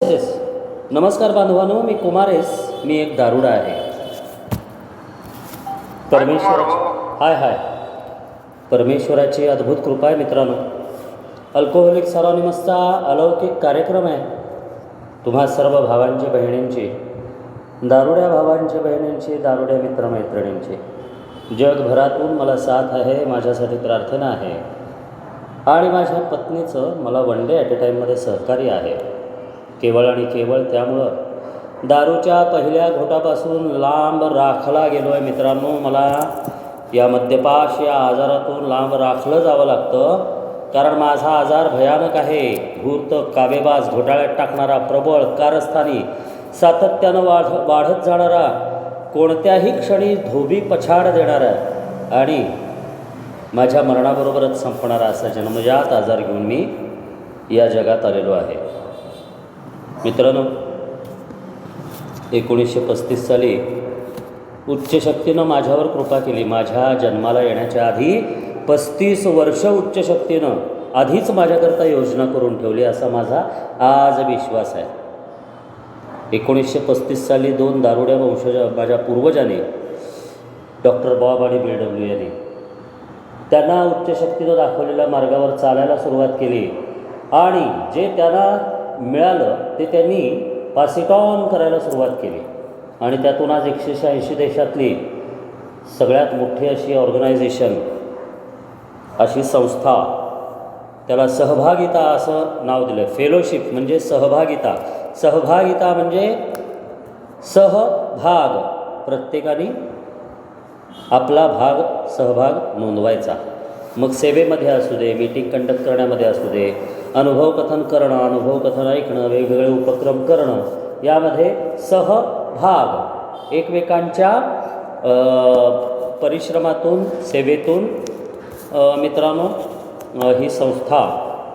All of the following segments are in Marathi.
येस. नमस्कार बांधवांनो, मी कुमारेस. मी एक दारुडा आहे. हाय परमेश्वराची अद्भुत कृपा आहे मित्रांनो. अल्कोहोलिक्स अनॉनिमसचा अलौकिक कार्यक्रम आहे. तुम्हा सर्व भावांची बहिणींची, दारुड्या भावांची बहिणींची, दारुड्या मित्रमैत्रिणींची जगभरातून मला साथ आहे, माझ्यासाठी प्रार्थना आहे आणि माझ्या पत्नीचं मला वन डे ॲट ए टाईममध्ये सहकार्य आहे. केवळ आणि केवळ त्यामुळं दारूच्या पहिल्या घोटापासून लांब राखला गेलो आहे मित्रांनो. मला या मद्यपाश या आजारातून लांब राखलं जावं लागतं, कारण माझा आजार भयानक आहे. धूर्त, काबेबाज, घोटाळ्यात टाकणारा, प्रबळ, कारस्थानी, सातत्यानं वाढत जाणारा, कोणत्याही क्षणी धोबी पछाड देणारा आणि माझ्या मरणाबरोबरच संपणारा असा जन्मजात आजार घेऊन मी या जगात आलेलो आहे. मित्रांनो, 1935 साली उच्च शक्तीनं माझ्यावर कृपा केली. माझ्या जन्माला येण्याच्या आधी 35 वर्ष उच्च शक्तीनं आधीच माझ्याकरता योजना करून ठेवली, असा माझा आज विश्वास आहे. 1935 साली 2 दारुड्या वंशज माझ्या पूर्वजांनी, डॉक्टर बॉब आणि BW यांनी, त्यांना उच्च शक्तीनं दाखवलेल्या मार्गावर चालायला सुरुवात केली आणि जे त्यांना मिळालं ते त्यांनी पास ऑन करायला सुरुवात केली आणि त्यातून आज 180 देशातली सगळ्यात मोठी अशी ऑर्गनायझेशन, अशी संस्था, त्याला सहभागिता असं नाव दिलं. फेलोशिप म्हणजे सहभागिता. सहभागिता म्हणजे सहभाग, प्रत्येकाने आपला सहभाग नोंदवायचा. मग सेवेमध्ये असू दे, मीटिंग कंडक्ट करण्यामध्ये असू दे, अनुभव कथन करणं, अनुभव कथन ऐकणं, वेगवेगळे उपक्रम करणं, यामध्ये सहभाग, एकमेकांच्या परिश्रमातून, सेवेतून मित्रांनो ही संस्था,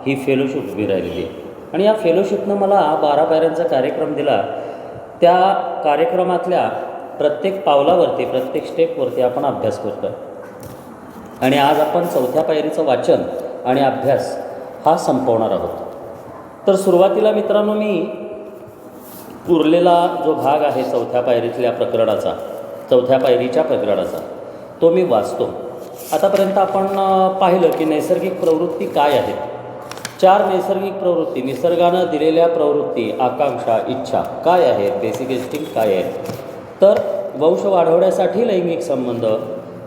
ही फेलोशिप उभी राहिलेली आहे. आणि या फेलोशिपनं मला 12 पायऱ्यांचा कार्यक्रम दिला. त्या कार्यक्रमातल्या प्रत्येक पावलावरती, प्रत्येक स्टेपवरती आपण अभ्यास करतो आणि आज आपण 4थ्या पायरीचं वाचन आणि अभ्यास हा संपवणार आहोत. तर सुरुवातीला मित्रांनो मी उरलेला जो भाग आहे 4थ्या पायरीतल्या प्रकरणाचा, 4थ्या पायरीच्या प्रकरणाचा, तो मी वाचतो. आतापर्यंत आपण पाहिलं की नैसर्गिक प्रवृत्ती काय आहेत. 4 नैसर्गिक प्रवृत्ती, निसर्गानं दिलेल्या प्रवृत्ती, आकांक्षा, इच्छा काय आहेत, बेसिक इन्स्टिंक्ट काय आहेत. तर वंश वाढवण्यासाठी लैंगिक संबंध,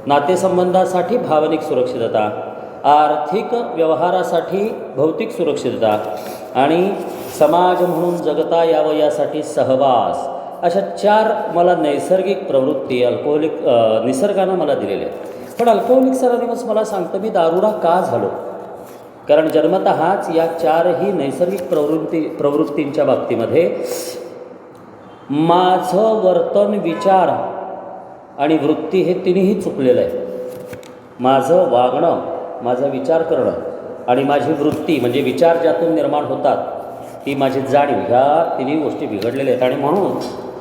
नातेसंबंधासाठी भावनिक सुरक्षितता, आर्थिक व्यवहारासाठी भौतिक सुरक्षितता आणि समाज म्हणून जगता यावं यासाठी सहवास, अशा 4 मला नैसर्गिक प्रवृत्ती निसर्गानं मला दिलेल्या आहेत. पण अल्कोहोलिक्स अनॉनिमस मला सांगतं मी दारुडा का झालो, कारण जन्मतःच या 4ही नैसर्गिक प्रवृत्तींच्या बाबतीमध्ये माझं वर्तन, विचार आणि वृत्ती हे तिन्ही चुकलेलं आहे. माझं वागणं, माझा विचार करणं आणि माझी वृत्ती म्हणजे विचार ज्यातून निर्माण होतात, ती माझी जाणीव, ह्या तिन्ही गोष्टी बिघडलेल्या आहेत. आणि म्हणून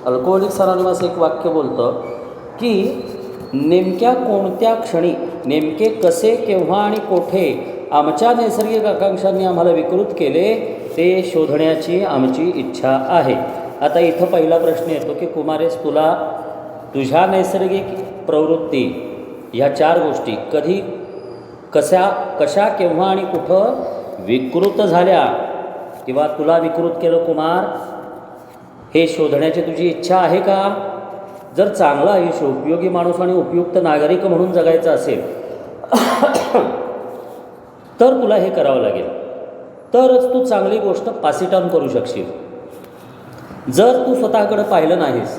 अल्कोहोलिक्स अनॉनिमस एक वाक्य बोलतं की नेमक्या कोणत्या क्षणी, नेमके कसे, केव्हा आणि कोठे आमच्या नैसर्गिक आकांक्षांनी आम्हाला विकृत केले ते शोधण्याची आमची इच्छा आहे. आता इथं पहिला प्रश्न येतो की कुमारेस, तुला तुझ्या नैसर्गिक प्रवृत्ती ह्या 4 गोष्टी कधी, कशा, केव्हा आणि कुठं विकृत झाल्या किंवा तुला विकृत केलं कुमार, हे शोधण्याची तुझी इच्छा आहे का? जर चांगलं आयुष्य, उपयोगी माणूस आणि उपयुक्त नागरिक म्हणून जगायचं असेल तर तुला हे करावं लागेल, तरच तू चांगली गोष्ट पास ऑन करू शकशील. जर तू स्वतःकडे पाहिलं नाहीस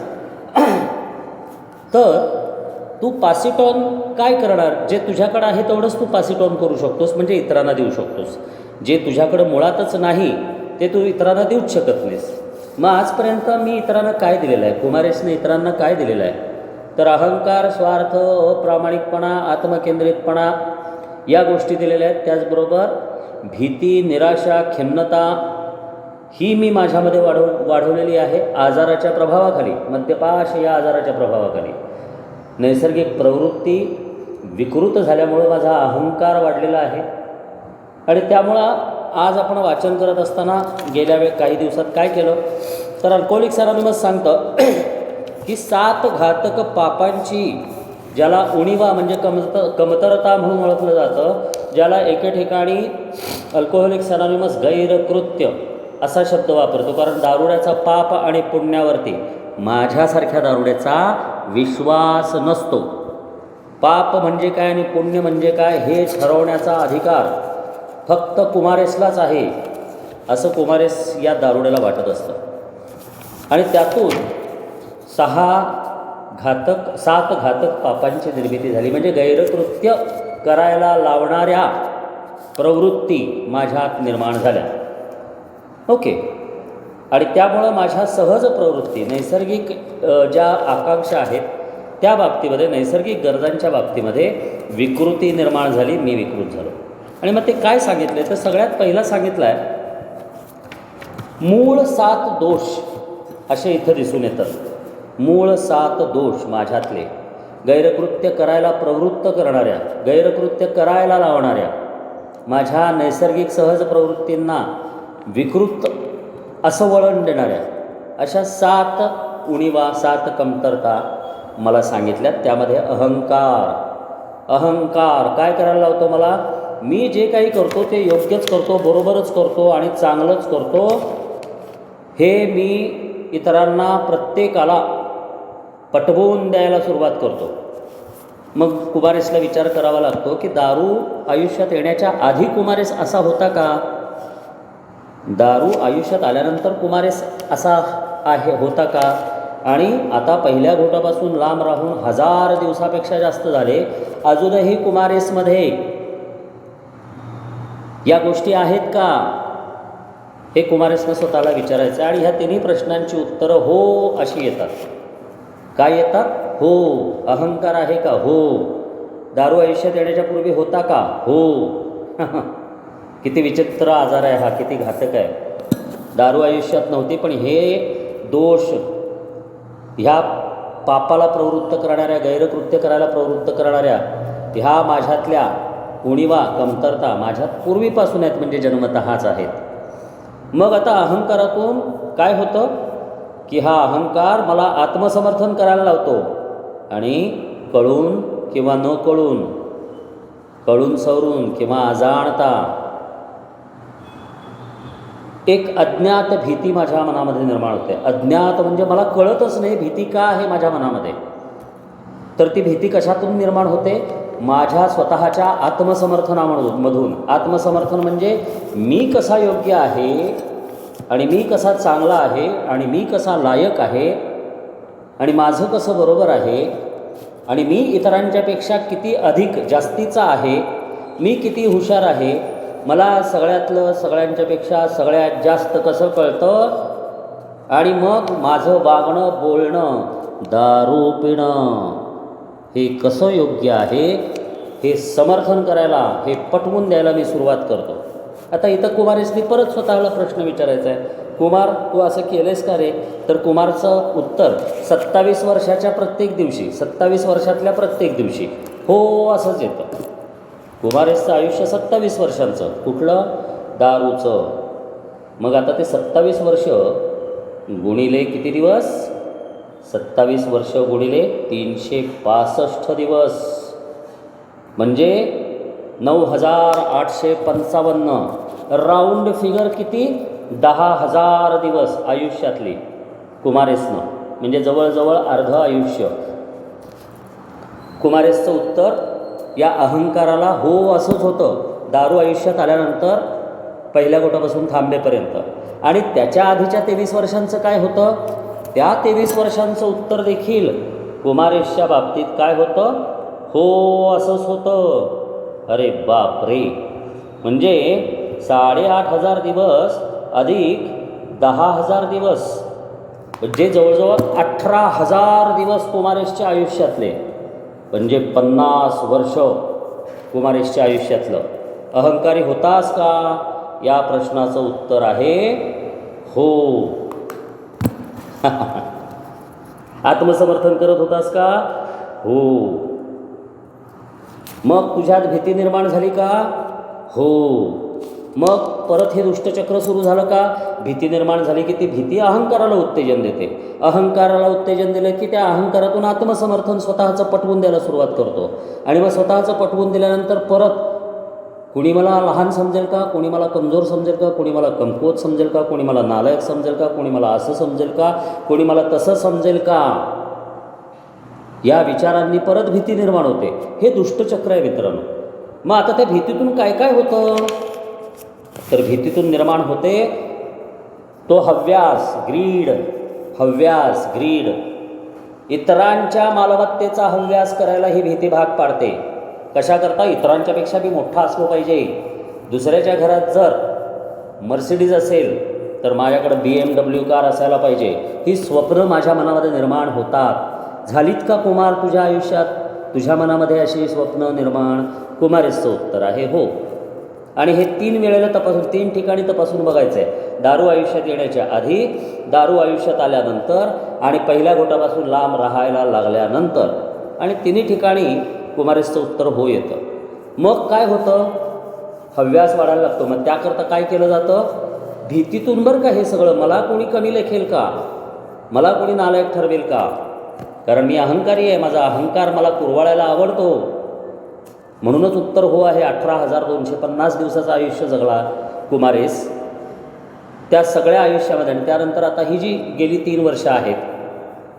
तर तू पास ऑन काय करणार? जे तुझ्याकडं आहे तेवढंच तू पास ऑन करू शकतोस, म्हणजे इतरांना देऊ शकतोस. जे तुझ्याकडं मुळातच नाही ते तू इतरांना देऊच शकत नाहीस. मग आजपर्यंत मी इतरांना काय दिलेलं आहे? कुमारेसने इतरांना काय दिलेलं आहे? तर अहंकार, स्वार्थ, अप्रामाणिकपणा, आत्मकेंद्रितपणा या गोष्टी दिलेल्या आहेत. त्याचबरोबर भीती, निराशा, खिन्नता ही मी माझ्यामध्ये वाढवलेली आहे. आजाराच्या प्रभावाखाली, मद्यपाश या आजाराच्या प्रभावाखाली नैसर्गिक प्रवृत्ती विकृत झाल्यामुळं माझा अहंकार वाढलेला आहे आणि त्यामुळं आज आपण वाचन करत असताना गेल्या काही दिवसात काय केलं तर अल्कोहोलिक्स अनॉनिमस सांगतं की 7 घातक पापांची, ज्याला उणिवा म्हणजे कमतरता म्हणून ओळखलं जातं, ज्याला एके ठिकाणी अल्कोहोलिक्स अनॉनिमस गैरकृत्य असा शब्द वापरतो, कारण दारुड्याचा पाप आणि पुण्यावरती माझ्यासारख्या दारुड्याचा विश्वास नसतो. पाप म्हणजे काय आणि पुण्य म्हणजे काय हे ठरवण्याचा अधिकार फक्त कुमारेसलाच आहे, असं कुमारेस या दारुड्याला वाटत असतं. आणि त्यातून 7 घातक पापांची निर्मिती झाली, म्हणजे गैरकृत्य करायला लावणाऱ्या प्रवृत्ती माझ्यात निर्माण झाल्या. ओके. आणि त्यामुळं माझ्या सहज प्रवृत्ती, नैसर्गिक ज्या आकांक्षा आहेत त्या बाबतीमध्ये, नैसर्गिक गरजांच्या बाबतीमध्ये विकृती निर्माण झाली, मी विकृत झालो. आणि मग ते काय सांगितले तर सगळ्यात पहिला सांगितलं आहे, मूळ 7 दोष असे इथं दिसून येतात. मूळ 7 दोष माझ्यातले, गैरकृत्य करायला प्रवृत्त करणाऱ्या, गैरकृत्य करायला लावणाऱ्या, माझ्या नैसर्गिक सहज प्रवृत्तींना विकृत असं वळण देणाऱ्या अशा 7 उणिवा, 7 कमतरता मला सांगितल्यात. त्यामध्ये अहंकार काय करायला लावतो मला, मी जे काही करतो ते योग्यच करतो, बरोबरच करतो आणि चांगलंच करतो, हे मी इतरांना, प्रत्येकाला पटवून द्यायला सुरुवात करतो. मग कुमारेसला विचार करावा लागतो की दारू आयुष्यात येण्याच्या आधी कुमारेस असा होता का, दारू आयुष्यात आल्यानंतर कुमारेस असा होता का, आणि आता पहिल्या घोटापासून लांब राहून 1000 दिवसापेक्षा जास्त झाले, अजूनही कुमारेसमध्ये या गोष्टी आहेत का, हे कुमारेसनं स्वतःला विचारायचं. आणि ह्या तिन्ही प्रश्नांची उत्तरं हो अशी येतात. काय येतात? हो. अहंकार आहे का? हो. दारू आयुष्यात येण्याच्या पूर्वी होता का? हो. किती विचित्र आजार आहे हा, किती घातक आहे. दारू आयुष्यात नव्हती, पण हे दोष, ह्या पापाला प्रवृत्त करणाऱ्या, गैरकृत्य करायला प्रवृत्त करणाऱ्या ह्या माझ्यातल्या उणिवा, कमतरता माझ्यात पूर्वीपासून आहेत, म्हणजे जन्मतःच आहेत. मग आता अहंकारातून काय होतं की हा अहंकार मला आत्मसमर्थन करायला लावतो, आणि कळून किंवा न कळून, कळून सवरून किंवा अजाणता एक अज्ञात भीती माझ्या मनामध्ये निर्माण होते. अज्ञात म्हणजे मला कळतच नाही भीती का आहे माझ्या मनामध्ये. तर ती भीती कशातून निर्माण होते, माझ्या स्वतःच्या आत्मसमर्थनामधून. आत्मसमर्थन म्हणजे मी कसा योग्य आहे, आणि मी कसा चांगला आहे, आणि मी कसा लायक आहे, आणि माझं कसं बरोबर आहे, आणि मी इतरांच्यापेक्षा किती अधिक जास्तीचा आहे, मी किती हुशार आहे, मला सगळ्यातलं सगळ्यांच्यापेक्षा सगळ्यात जास्त कसं कळतं, आणि मग माझं वागणं, बोलणं, दारू पिणं हे कसं योग्य आहे हे समर्थन करायला, हे पटवून द्यायला मी सुरुवात करतो. आता इथं कुमारेसनी परत स्वतःला प्रश्न विचारायचा आहे, कुमार तू असं केलंस का रे? तर कुमारचं उत्तर 27 वर्षाच्या प्रत्येक दिवशी, 27 वर्षातल्या प्रत्येक दिवशी हो असंच येतं. कुमारेसचं आयुष्य 27 वर्षांचं, कुठलं? दारूचं. मग आता ते 27 वर्ष गुणिले किती दिवस? 27 वर्ष गुणिले 365 दिवस, म्हणजे 9855. राऊंड फिगर किती? 10,000 दिवस आयुष्यातली कुमारेसनं, म्हणजे जवळजवळ अर्ध आयुष्य. कुमारेसचं उत्तर या अहंकाराला हो असंच होतं दारू आयुष्यात आल्यानंतर, पहिल्या गोटापासून थांबेपर्यंत. आणि त्याच्या आधीच्या 23 वर्षांचं काय होतं? त्या 23 वर्षांचं उत्तर देखील कुमारेसच्या बाबतीत काय होतं? हो असंच होतं. अरे बाप रे, म्हणजे 8,500 दिवस अधिक 10,000 दिवस, म्हणजे जवळजवळ 18,000 दिवस कुमारेसच्या आयुष्यातले, म्हणजे 50 वर्ष कुमारेसच्या आयुष्यातलं. अहंकारी होतास का? या प्रश्नाचं उत्तर आहे हो. आत्मसमर्थन करत होतास का? हो. मग तुझ्यात भीती निर्माण झाली का? हो. मग परत हे दुष्टचक्र सुरू झालं का? भीती निर्माण झाली की ती भीती अहंकाराला उत्तेजन देते. अहंकाराला उत्तेजन दिलं की त्या अहंकारातून आत्मसमर्थन स्वतःचं पटवून द्यायला सुरुवात करतो. आणि मग स्वतःचं पटवून दिल्यानंतर परत कुणी मला लहान समजेल का, कुणी मला कमजोर समजेल का, कुणी मला कमकुवत समजेल का, कुणी मला नालायक समजेल का, कुणी मला असं समजेल का, कुणी मला तसं समजेल का, या विचारांनी परत भीती निर्माण होते. हे दुष्टचक्र आहे मित्रांनो. मग आता त्या भीतीतून काय काय होतं? तर भीतीतून निर्माण होते तो हव्यास, ग्रीड. हव्यास, ग्रीड. इतरांच्या मालमत्तेचा हव्यास करायला ही भीती भाग पाडते. कशाकरता? इतरांच्यापेक्षा मी मोठा असलो पाहिजे. दुसऱ्याच्या घरात जर मर्सिडीज असेल तर माझ्याकडं BMW कार असायला पाहिजे. ही स्वप्न माझ्या मनामध्ये निर्माण होतात. झालीत का कुमार तुझ्या आयुष्यात? तुझ्या मनामध्ये अशी स्वप्न निर्माण? कुमारेचं उत्तर आहे हो. आणि हे 3 वेळेला तपासून, 3 ठिकाणी तपासून बघायचं आहे. दारू आयुष्यात येण्याच्या आधी, दारू आयुष्यात आल्यानंतर आणि पहिल्या घोटापासून लांब राहायला लागल्यानंतर, आणि 3 ठिकाणी कुमारेचं उत्तर हो येतं. मग काय होतं? हव्यास वाढायला लागतो. मग त्याकरता काय केलं जातं? भीतीतून बरं का हे सगळं. मला कोणी कमी लेखेल का, मला कोणी नालायक ठरवेल का, कारण मी अहंकारी आहे, माझा अहंकार मला कुरवाळायला आवडतो. म्हणूनच उत्तर हो आहे. 18,250 दिवसाचं आयुष्य जगला कुमारेस. त्या सगळ्या आयुष्यामध्ये आणि त्यानंतर आता ही जी गेली 3 वर्ष आहेत,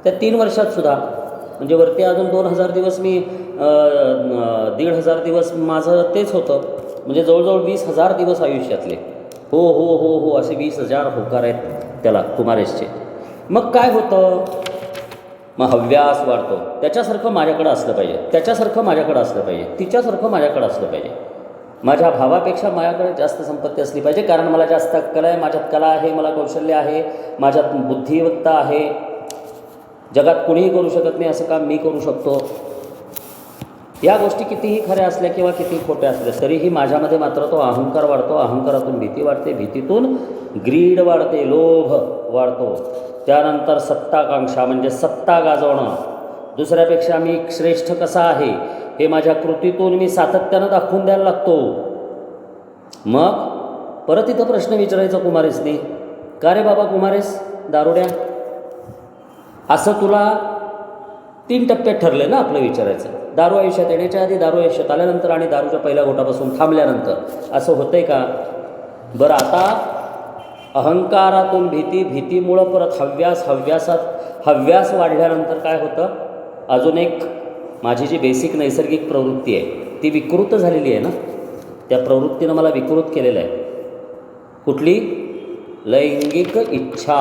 त्या 3 वर्षातसुद्धा म्हणजे वरती अजून 2,000 दिवस मी 1,500 दिवस माझं तेच होतं. म्हणजे जवळजवळ 20,000 दिवस आयुष्यातले हो हो हो हो असे 20,000 होकार आहेत त्याला कुमारेसचे. मग काय होतं? मग हव्यास वाढतो. त्याच्यासारखं माझ्याकडं असलं पाहिजे, त्याच्यासारखं माझ्याकडं असलं पाहिजे, तिच्यासारखं माझ्याकडं असलं पाहिजे. माझ्या भावापेक्षा माझ्याकडे जास्त संपत्ती असली पाहिजे, कारण मला जास्त कला आहे, माझ्यात कला आहे, मला कौशल्य आहे, माझ्यात बुद्धिमत्ता आहे. जगात कुणीही करू शकत नाही असं काम मी करू शकतो. या गोष्टी कितीही खऱ्या असल्या किंवा किती खोट्या असल्या तरीही माझ्यामध्ये मात्र तो अहंकार वाढतो. अहंकारातून भीती वाढते, भीतीतून ग्रीड वाढते, लोभ वाढतो. त्यानंतर सत्ताकांक्षा म्हणजे सत्ता गाजवणं. दुसऱ्यापेक्षा मी श्रेष्ठ कसा आहे हे माझ्या कृतीतून मी सातत्यानं दाखवून द्यायला लागतो. मग परत इथं प्रश्न विचारायचा कुमारेसने, का रे बाबा कुमारेस दारुड्या, असं तुला 3 टप्प्यात ठरले ना आपलं विचारायचं. दारू आयुष्यात येण्याच्या आधी, दारू आयुष्यात आल्यानंतर आणि दारूच्या पहिल्या घोटापासून थांबल्यानंतर असं होतंय का? बरं, आता अहंकारातून भीती, भीतीमुळं परत हव्यास, हव्यास वाढल्यानंतर काय होतं? अजून एक माझी जी बेसिक नैसर्गिक प्रवृत्ती आहे ती विकृत झालेली आहे ना. त्या प्रवृत्तीनं मला विकृत केलेलं आहे. कुठली? लैंगिक इच्छा.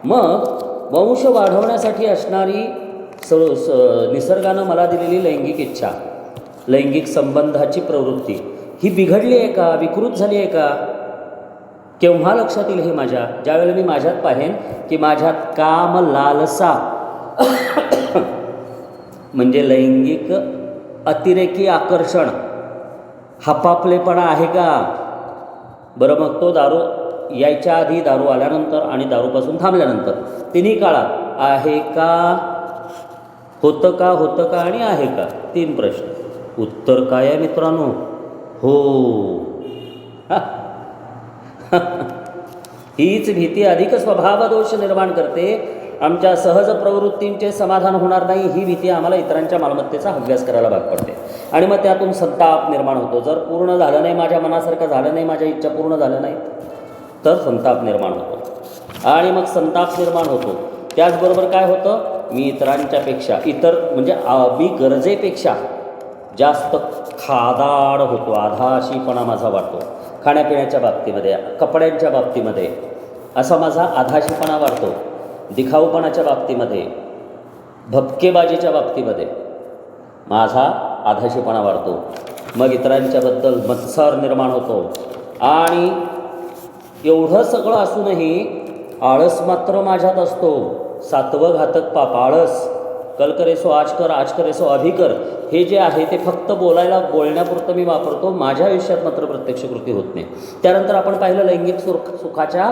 मग वंश वाढवण्यासाठी असणारी निसर्गानं मला दिलेली लैंगिक इच्छा, लैंगिक संबंधाची प्रवृत्ती ही बिघडली आहे का, विकृत झाली आहे का? केव्हा लक्षात येईल हे माझ्या? ज्यावेळेला मी माझ्यात पाहेन की माझ्यात काम लालसा म्हणजे लैंगिक अतिरेकी आकर्षण, हपापलेपणा आहे का? बरं, मग तो दारू यायच्या आधी, दारू आल्यानंतर आणि दारूपासून थांबल्यानंतर 3 काळात आहे का, होतं का आणि आहे का? 3 प्रश्न. उत्तर काय आहे मित्रांनो? हो. हीच भीती अधिक स्वभावदोष निर्माण करते. आमच्या सहज प्रवृत्तींचे समाधान होणार नाही ही भीती आम्हाला इतरांच्या मालमत्तेचा हव्यास करायला भाग पडते. आणि मग त्यातून संताप निर्माण होतो. जर पूर्ण झालं नाही, माझ्या मनासारखं झालं नाही, माझ्या इच्छा पूर्ण झाल्या नाही तर संताप निर्माण होतो. आणि मग संताप निर्माण होतो. त्याचबरोबर काय होतं? मी इतरांच्यापेक्षा, म्हणजे मी गरजेपेक्षा जास्त खादाड होतो. आधाशीपणा माझा वाढतो. खाण्यापिण्याच्या बाबतीमध्ये, कपड्यांच्या बाबतीमध्ये असा माझा आधाशीपणा वाढतो. दिखाऊपणाच्या बाबतीमध्ये, भपकेबाजीच्या बाबतीमध्ये माझा आधाशीपणा वाढतो. मग इतरांच्याबद्दल मत्सर निर्माण होतो. आणि एवढं सगळं असूनही आळस मात्र माझ्यात असतो. 7वं घातक पाप आळस. कल करेसो आज कर, आज करेसो अभी कर, हे जे आहे ते फक्त बोलण्यापुरतं मी वापरतो. माझ्या आयुष्यात मात्र प्रत्यक्ष कृती होत नाही. त्यानंतर आपण पाहिलं लैंगिक सुखाच्या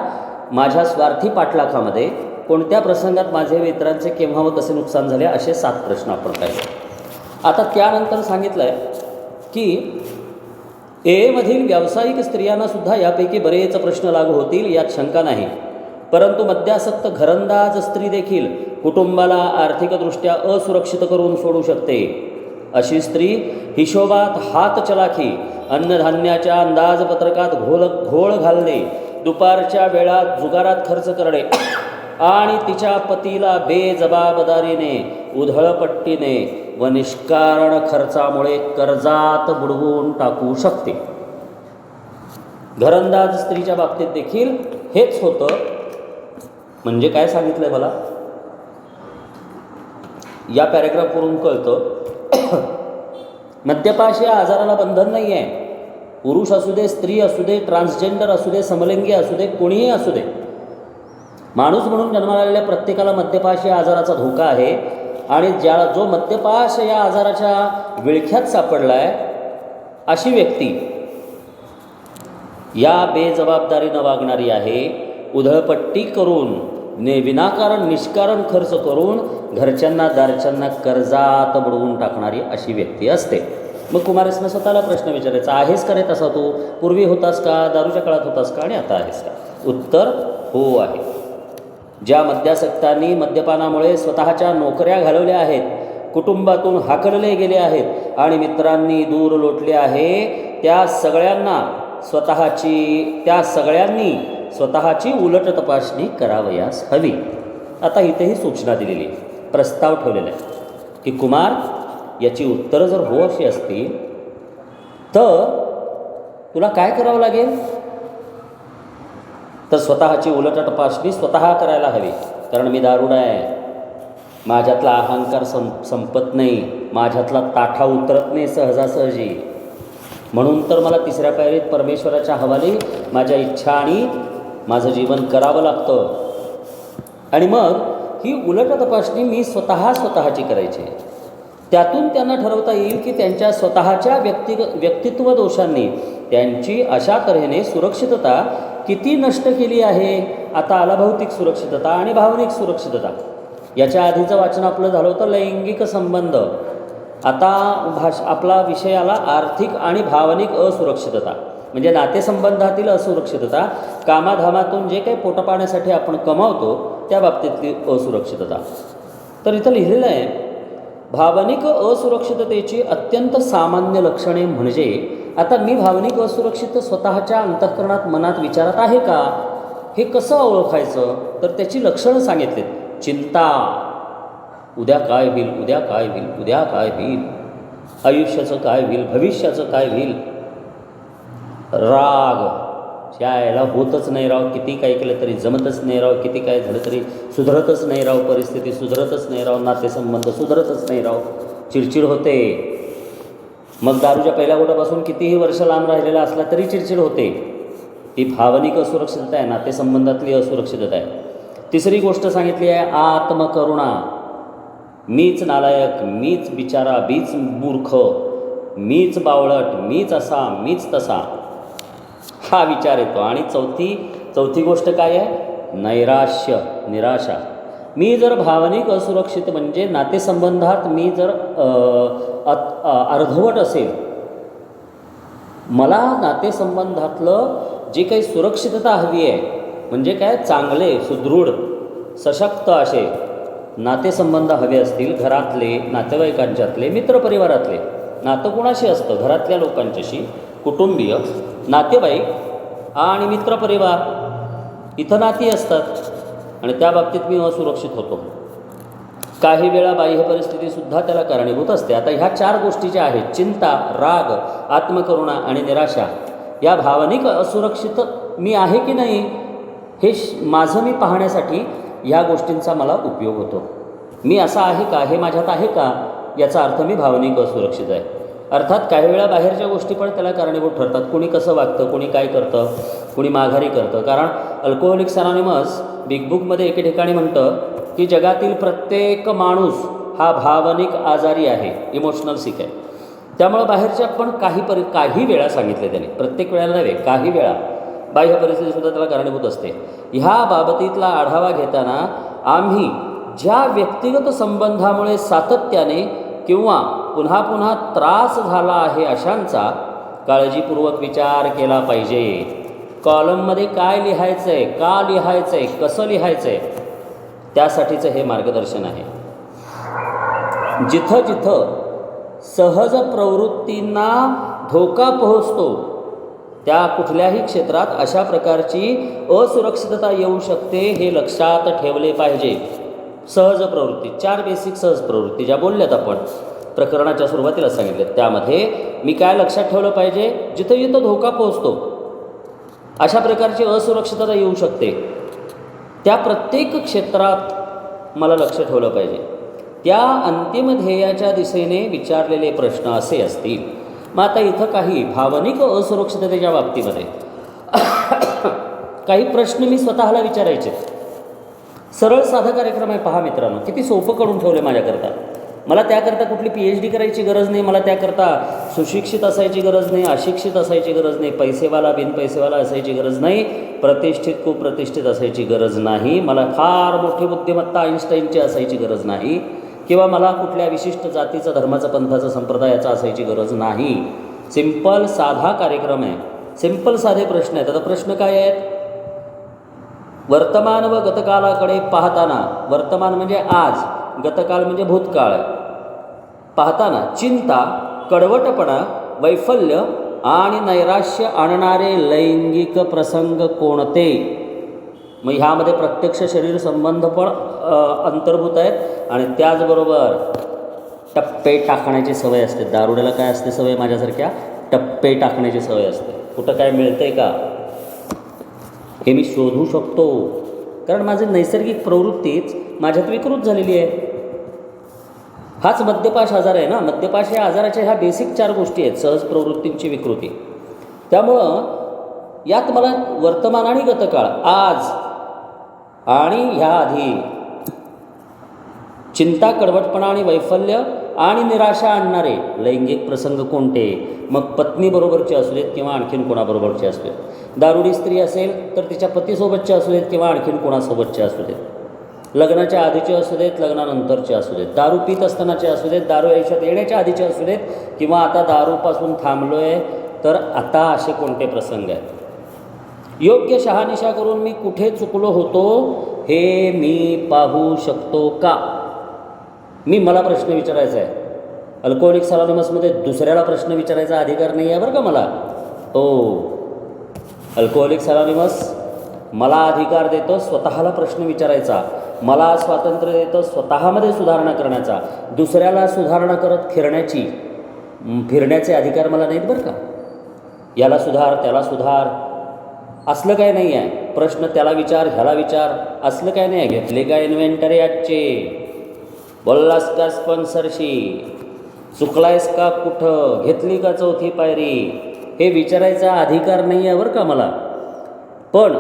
माझ्या स्वार्थी पाठलाखामध्ये कोणत्या प्रसंगात माझे व इतरांचे केव्हा व कसे नुकसान झाले असे 7 प्रश्न आपण पाहिले. आता त्यानंतर सांगितलं आहे की मधील व्यावसायिक स्त्रियांना सुद्धा यापैकी बरेच प्रश्न लागू होतील यात शंका नाही. परंतु मद्यासक्त घरंदाज स्त्री देखील कुटुंबाला आर्थिकदृष्ट्या असुरक्षित करून सोडू शकते. अशी स्त्री हिशोबात हातचलाखी, अन्नधान्याच्या अंदाजपत्रकात घोळ घालणे, दुपारच्या वेळात जुगारात खर्च करणे आणि तिच्या पतीला बेजबाबदारीने, उधळपट्टीने व निष्कारण खर्चामुळे कर्जात बुडवून टाकू शकते. घरंदाज स्त्रीच्या बाबतीत देखील हेच होतं. म्हणजे काय सांगितलंय मला या पॅरेग्राफवरून कळतं. मद्यपाश या आजाराला बंधन नाही आहे. पुरुष असू दे, स्त्री असू दे, ट्रान्सजेंडर असू दे, समलिंगी असू दे, कोणीही असू दे, माणूस म्हणून जन्माला आलेल्या प्रत्येकाला मद्यपाश या आजाराचा धोका आहे. आणि जो मद्यपाश या आजाराच्या विळख्यात सापडला आहे अशी व्यक्ती या बेजबाबदारीनं वागणारी आहे. उधळपट्टी करून विनाकारण निष्कारण खर्च करून घरच्यांना दारच्यांना कर्जात बुडवून टाकणारी अशी व्यक्ती असते. मग कुमारेसनं स्वतःला प्रश्न विचारायचा, आहेस का रे तसा तू? पूर्वी होतास का? दारूच्या काळात होतास का? आणि आता आहेस का? उत्तर हो आहे. ज्या मद्यासक्तांनी मद्यपानामुळे स्वतःच्या नोकऱ्या घालवल्या आहेत, कुटुंबातून हाकलले गेले आहेत आणि मित्रांनी दूर लोटले आहे, त्या सगळ्यांनी स्वतःची उलट तपासणी करावयास हवी. आता इथेही सूचना दिलेली आहे, प्रस्ताव ठेवलेला आहे की कुमार, याची उत्तरं जर हो अशी असतील तर तुला काय करावं लागेल? तर स्वतःची उलट तपासणी स्वतः करायला हवी. कारण मी दारुडा आहे, माझ्यातला अहंकार संपत नाही, माझ्यातला ताठा उतरत नाही सहजासहजी. म्हणून तर मला तिसऱ्या पायरीत परमेश्वराच्या हवाली माझ्या इच्छा आणि माझं जीवन करावं लागतं. आणि मग ही उलट तपासणी मी स्वतःची करायची. त्यातून त्यांना ठरवता येईल की त्यांच्या स्वतःच्या व्यक्तित्व दोषांनी त्यांची अशा तऱ्हेने सुरक्षितता किती नष्ट केली आहे. आता आला भौतिक सुरक्षितता आणि भावनिक सुरक्षितता. याच्या आधीचं वाचन आपलं झालं होतं लैंगिक संबंध. आता आपला विषय आला आर्थिक आणि भावनिक असुरक्षितता, म्हणजे नातेसंबंधातील असुरक्षितता, कामाधामातून जे काही पोटपाण्यासाठी आपण कमावतो त्या बाबतीतली असुरक्षितता. तर इथं लिहिलेलं आहे, भावनिक असुरक्षिततेची अत्यंत सामान्य लक्षणे म्हणजे, आता मी भावनिक असुरक्षित स्वतःच्या अंतःकरणात मनात विचारात आहे का, हे कसं ओळखायचं? तर त्याची लक्षणं सांगितलीत. चिंता, उद्या काय होईल, उद्या काय होईल, उद्या काय होईल, आयुष्याचं काय होईल, भविष्याचं काय होईल. राग, यायला होतच नाही राव, किती काय केलं तरी जमतच नाही राव, किती काय झालं तरी सुधरतच नाही राव, परिस्थिती सुधरतच नाही राव, नातेसंबंध सुधरतच नाही राव, चिडचिड होते. मग दारूच्या पहिल्या गोटापासून कितीही वर्ष लांब राहिलेला असला तरी चिडचिड होते. ही भावनिक असुरक्षितता आहे, नातेसंबंधातली असुरक्षितता आहे. तिसरी गोष्ट सांगितली आहे आत्मकरुणा. मीच नालायक, मीच बिचारा, मीच मूर्ख, मीच बावळट, मीच असा, मीच तसा, हा विचार येतो. आणि चौथी गोष्ट काय आहे? नैराश्य, निराशा. मी जर भावनिक असुरक्षित म्हणजे नातेसंबंधात मी जर अर्धवट असेल, मला नातेसंबंधातलं जे काही सुरक्षितता हवी आहे, म्हणजे काय, चांगले, सुदृढ, सशक्त असे नातेसंबंध हवे असतील, घरातले, नातेवाईकांच्यातले, मित्रपरिवारातले. नातं कोणाशी असतं? घरातल्या लोकांच्याशी, कुटुंबीय, नातेवाईक आणि मित्रपरिवार, इथं नाती असतात. आणि त्या बाबतीत मी असुरक्षित होतो. काही वेळा बाह्य परिस्थितीसुद्धा त्याला कारणीभूत असते. आता ह्या 4 गोष्टी ज्या आहेत, चिंता, राग, आत्मकरुणा आणि निराशा, या भावनिक असुरक्षित मी आहे की नाही हे माझं मी पाहण्यासाठी ह्या गोष्टींचा मला उपयोग होतो. मी असा आहे का, हे माझ्यात आहे का, याचा अर्थ मी भावनिक असुरक्षित आहे. अर्थात काही वेळा बाहेरच्या गोष्टी पण त्याला कारणीभूत ठरतात. कोणी कसं वागतं, कोणी काय करतं, कोणी माघारी करतं. कारण अल्कोहोलिक्स अनॉनिमस बिग बुकमध्ये एके ठिकाणी म्हणतं की जगातील प्रत्येक माणूस हा भावनिक आजारी आहे, इमोशनल सिक आहे. त्यामुळं बाहेरच्या पण काही वेळा सांगितले त्याने, प्रत्येक वेळेला नव्हे, काही वेळा बाह्य परिस्थितीसुद्धा त्याला कारणीभूत असते. ह्या बाबतीतला आढावा घेताना आम्ही ज्या व्यक्तिगत संबंधामुळे सातत्याने किंवा पुन्हा पुन्हा त्रास झाला आहे अशांचा काळजीपूर्वक विचार केला पाहिजे. कॉलममध्ये काय लिहायचं आहे, का लिहायचं आहे, कसं लिहायचं आहे, त्यासाठीचं हे मार्गदर्शन आहे. जिथं जिथं सहज प्रवृत्तींना धोका पोहोचतो त्या कुठल्याही क्षेत्रात अशा प्रकारची असुरक्षितता येऊ शकते, हे लक्षात ठेवले पाहिजे. सहज प्रवृत्ती, 4 बेसिक सहज प्रवृत्ती ज्या बोलल्यात आपण प्रकरणाच्या सुरुवातीला सांगितले, त्यामध्ये मी काय लक्षात ठेवलं पाहिजे, जिथं जिथं धोका पोहोचतो अशा प्रकारची असुरक्षितता येऊ शकते त्या प्रत्येक क्षेत्रात मला लक्ष ठेवलं पाहिजे. त्या अंतिम ध्येयाच्या दिशेने विचारलेले प्रश्न असे असतील. मग आता इथं काही भावनिक असुरक्षिततेच्या बाबतीमध्ये काही प्रश्न मी स्वतःला विचारायचे. सरळ साधा कार्यक्रम आहे. पहा मित्रांनो, किती सोपं करून ठेवलं माझ्याकरता. मला त्याकरता कुठली PhD करायची गरज नाही, मला त्याकरता सुशिक्षित असायची गरज नाही, अशिक्षित असायची गरज नाही, पैसेवाला बिनपैसेवाला असायची गरज नाही, प्रतिष्ठित कुप्रतिष्ठित असायची गरज नाही, मला फार मोठी बुद्धिमत्ता आईन्स्टाईनची असायची गरज नाही, किंवा मला कुठल्या विशिष्ट जातीचा धर्माचा पंथाचा संप्रदायाचा असायची गरज नाही. सिंपल साधा कार्यक्रम आहे. सिंपल साधे प्रश्न आहेत. आता प्रश्न काय आहेत? वर्तमान व गतकालाकडे पाहताना, वर्तमान म्हणजे आज, गतकाल म्हणजे भूतकाळ, पाहताना चिंता, कडवटपणा, वैफल्य आणि नैराश्य आणणारे लैंगिक प्रसंग कोणते? मग ह्यामध्ये प्रत्यक्ष शरीर संबंध पण अंतर्भूत आहेत आणि त्याचबरोबर टप्पे टाकण्याची सवय असते. दारुड्याला काय असते सवय? माझ्यासारख्या टप्पे टाकण्याची सवय असते. कुठं काय मिळतंय का हे मी शोधू शकतो, कारण माझी नैसर्गिक प्रवृत्तीच माझ्यात विकृत झालेली आहे. हाच मद्यपाश आजार आहे ना. मद्यपाश या आजाराच्या ह्या बेसिक 4 गोष्टी आहेत. सहज प्रवृत्तींची विकृती. त्यामुळं यात मला वर्तमान आणि गतकाळ, आज आणि ह्या आधी, चिंता, कडवटपणा आणि वैफल्य आणि निराशा आणणारे लैंगिक प्रसंग कोणते? मग पत्नीबरोबरचे असू देत किंवा आणखीन कोणाबरोबरचे असू देत. दारुडी स्त्री असेल तर तिच्या पतीसोबतचे असू देत किंवा आणखीन कोणासोबतचे असू देत. लग्नाच्या आधीचे असू देत, लग्नानंतरचे असू देत. दारू पित असतानाचे असू देत, दारू आयुष्यात येण्याच्या आधीचे असू देत, किंवा आता दारूपासून थांबलो आहे तर आता असे कोणते प्रसंग आहेत? योग्य शहानिशा करून मी कुठे चुकलो होतो हे मी पाहू शकतो का? मला प्रश्न विचारायचा आहे. अल्कोहोलिक्स अनॉनिमसमध्ये दुसऱ्याला प्रश्न विचारायचा अधिकार नाही आहे बरं का मला. अल्कोहोलिक्स अनॉनिमस मला अधिकार देतो स्वतःला प्रश्न विचारायचा, मला स्वातंत्र्य देतं स्वतःमध्ये सुधारणा करण्याचा. दुसऱ्याला सुधारणा करत फिरण्याचे अधिकार मला नाहीत बरं का. याला सुधार, त्याला सुधार असलं काय नाही आहे. प्रश्न त्याला विचार, ह्याला विचार असलं काय नाही आहे. घेतले का इन्व्हेंटरी आजचे? बोललास का स्पॉन्सरशी? चुकलायस का कुठं? घेतली का 4थी पायरी? हे विचारायचा अधिकार नाही आहे बरं का मला. पण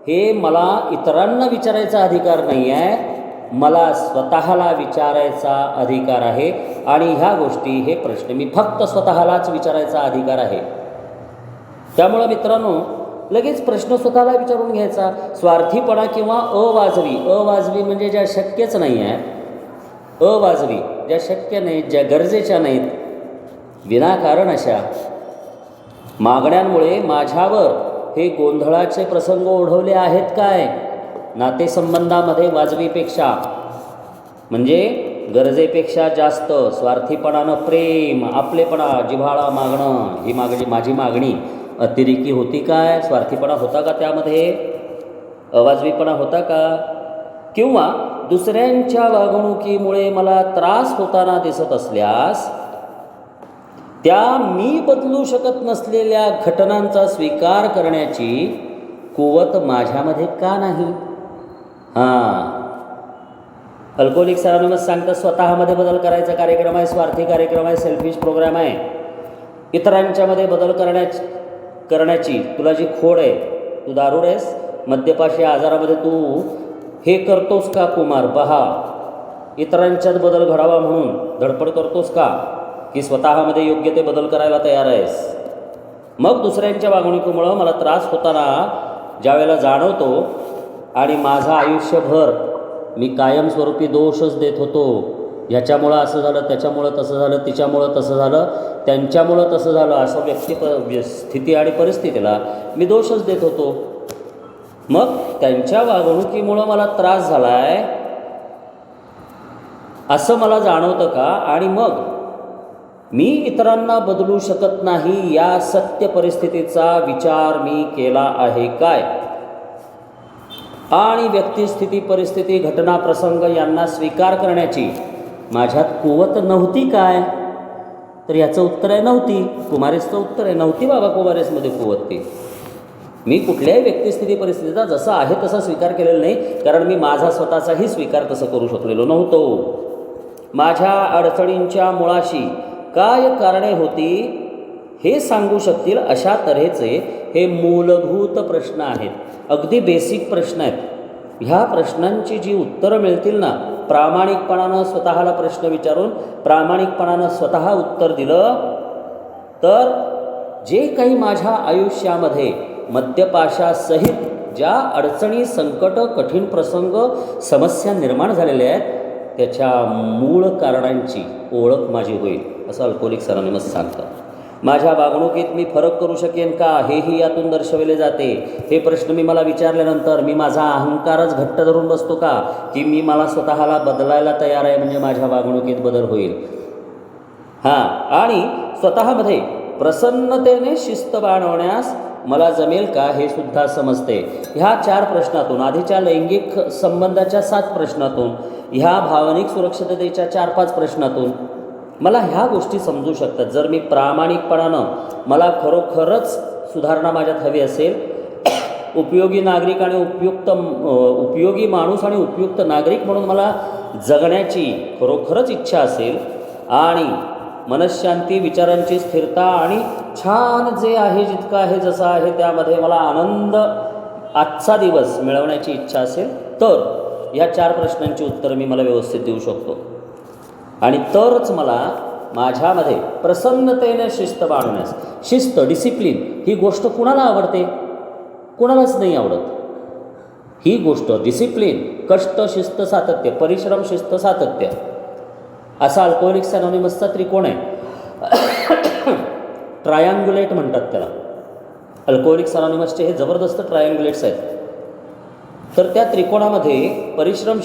हे मला इतरांना विचारायचा अधिकार नाही आहे, मला स्वतःला विचारायचा अधिकार आहे. आणि ह्या गोष्टी, हे प्रश्न मी फक्त स्वतःलाच विचारायचा अधिकार आहे. त्यामुळं मित्रांनो, लगेच प्रश्न स्वतःला विचारून घ्यायचा. स्वार्थीपणा किंवा अवाजवी म्हणजे ज्या शक्यच नाही आहेत, अवाजवी ज्या शक्य नाहीत, ज्या गरजेच्या नाहीत, विनाकारण अशा मागण्यांमुळे माझ्यावर हे गोंधळाचे प्रसंग ओढवले आहेत काय? नातेसंबंधामध्ये वाजवीपेक्षा म्हणजे गरजेपेक्षा जास्त स्वार्थीपणानं प्रेम, आपलेपणा, जिव्हाळा मागणं, ही माझी मागणी अतिरेकी होती काय? स्वार्थीपणा होता का त्यामध्ये? अवाजवीपणा होता का? किंवा दुसऱ्यांच्या वागणुकीमुळे मला त्रास होताना दिसत असल्यास त्या मी बदलू शकत नसलेल्या घटनांचा स्वीकार करण्याची कुवत माझ्यामध्ये का नाही? अल्कोहोलिक्स अनॉनिमस सांगतात स्वतःमध्ये बदल करायचा कार्यक्रम आहे, स्वार्थी कार्यक्रम आहे, सेल्फिश प्रोग्राम आहे. इतरांच्यामध्ये बदल करण्याची तुला जी खोड आहे, तू दारूड आहेस, मद्यपाशी आजारामध्ये तू हे करतोस का कुमार? पहा, इतरांच्यात बदल घडावा म्हणून धडपड करतोस का, की स्वतःमध्ये योग्य ते बदल करायला तयार आहेस? मग दुसऱ्यांच्या वागणुकीमुळं मला त्रास होताना ज्यावेळेला जाणवतो आणि माझं आयुष्यभर मी कायमस्वरूपी दोषच देत होतो, ह्याच्यामुळं असं झालं, त्याच्यामुळं तसं झालं, तिच्यामुळं तसं झालं, त्यांच्यामुळं तसं झालं, असं स्थिती आणि परिस्थितीला मी दोषच देत होतो. मग त्यांच्या वागणुकीमुळं मला त्रास झाला आहे असं मला जाणवतं का? आणि मग मी इतरांना बदलू शकत नाही या सत्य परिस्थितीचा विचार मी केला आहे काय? आणि व्यक्तिस्थिती, परिस्थिती, घटना, प्रसंग यांना स्वीकार करण्याची माझ्यात कुवत नव्हती काय? तर याचं उत्तर आहे नव्हती. कुमारेसचं उत्तर आहे नव्हती बाबा कुमारेसमध्ये कुवत ती. मी कुठल्याही व्यक्तिस्थिती, परिस्थितीचा जसा आहे तसा स्वीकार केलेला नाही, कारण मी माझा स्वतःचाही स्वीकार तसं करू शकलेलो नव्हतो. माझ्या अडचणींच्या मुळाशी काय कारणे होती हे सांगू शकतील अशा तऱ्हेचे हे मूलभूत प्रश्न आहेत. अगदी बेसिक प्रश्न आहेत. ह्या प्रश्नांची जी उत्तरं मिळतील ना, प्रामाणिकपणानं स्वतःला प्रश्न विचारून प्रामाणिकपणानं स्वतः उत्तर दिलं तर जे काही माझ्या आयुष्यामध्ये मद्यपाशासहित ज्या अडचणी, संकट, कठीण प्रसंग, समस्या निर्माण झालेल्या आहेत त्याच्या मूळ कारणांची ओळख माझी होईल असं अल्कोहोलिक्स अनॉनिमस सांगतात. माझ्या वागणुकीत मी फरक करू शकेन का हेही यातून दर्शवले जाते. हे प्रश्न मला विचारल्यानंतर मी माझा अहंकारच घट्ट धरून बसतो का, की मी मला स्वतःला बदलायला तयार आहे म्हणजे माझ्या वागणुकीत बदल होईल. आणि स्वतःमध्ये प्रसन्नतेने शिस्त बाळगण्यास मला जमेल का हे सुद्धा समजते. ह्या 4 प्रश्नातून, आधीच्या लैंगिक संबंधाच्या 7 प्रश्नातून, ह्या भावनिक सुरक्षिततेच्या 4-5 प्रश्नातून मला ह्या गोष्टी समजू शकतात. जर मी प्रामाणिकपणानं मला खरोखरच सुधारणा माझ्यात हवी असेल, उपयोगी नागरिक आणि उपयोगी माणूस आणि उपयुक्त नागरिक म्हणून मला जगण्याची खरोखरच इच्छा असेल आणि मनःशांती, विचारांची स्थिरता आणि छान जे आहे, जितकं आहे, जसं आहे त्यामध्ये मला आनंद आजचा दिवस मिळवण्याची इच्छा असेल तर ह्या 4 प्रश्नांची उत्तरं मला व्यवस्थित देऊ शकतो. आणि तरच मला माझ्यामध्ये प्रसन्नतेने शिस्त बाळगण्यास, शिस्त, डिसिप्लिन ही गोष्ट कुणाला आवडते? कुणालाच नाही आवडत. ही गोष्ट डिसिप्लिन, कष्ट, शिस्त, सातत्य, परिश्रम, शिस्त, सातत्य असा अल्कोहोलिक्स अनॉनिमसचा त्रिकोण आहे. ट्रायंग्युलेट म्हणतात त्याला. अल्कोहोलिक्स अनॉनिमसचे हे जबरदस्त ट्रायंग्युलेट्स आहेत. तर त्या त्रिकोणामध्ये परिश्रम,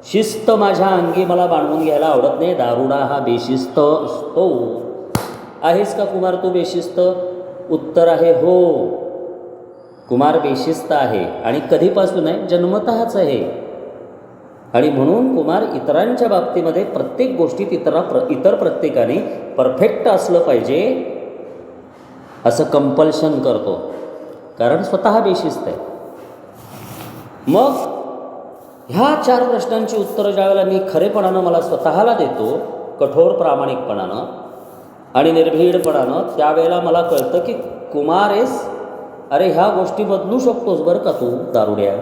शिस्त माझ्या अंगी मला बांधून घ्यायला आवडत नाही. दारुडा हा बेशिस्त असतो. आहेस का कुमार तू बेशिस्त? उत्तर आहे हो. कुमार बेशिस्त आहे आणि कधीपासून आहे? जन्मतःच आहे. आणि म्हणून कुमार इतरांच्या बाबतीमध्ये प्रत्येक गोष्टीत इतर प्रत्येकाने परफेक्ट असलं पाहिजे असं कंपल्शन करतो, कारण स्वतः बेशिस्त आहे. मग ह्या 4 प्रश्नांची उत्तरं ज्यावेळेला मी खरेपणानं मला स्वतःला देतो, कठोर प्रामाणिकपणानं आणि निर्भीडपणानं, त्यावेळेला मला कळतं की कुमारेस, अरे ह्या गोष्टी बदलू शकतोस बरं का तू दारुड्या.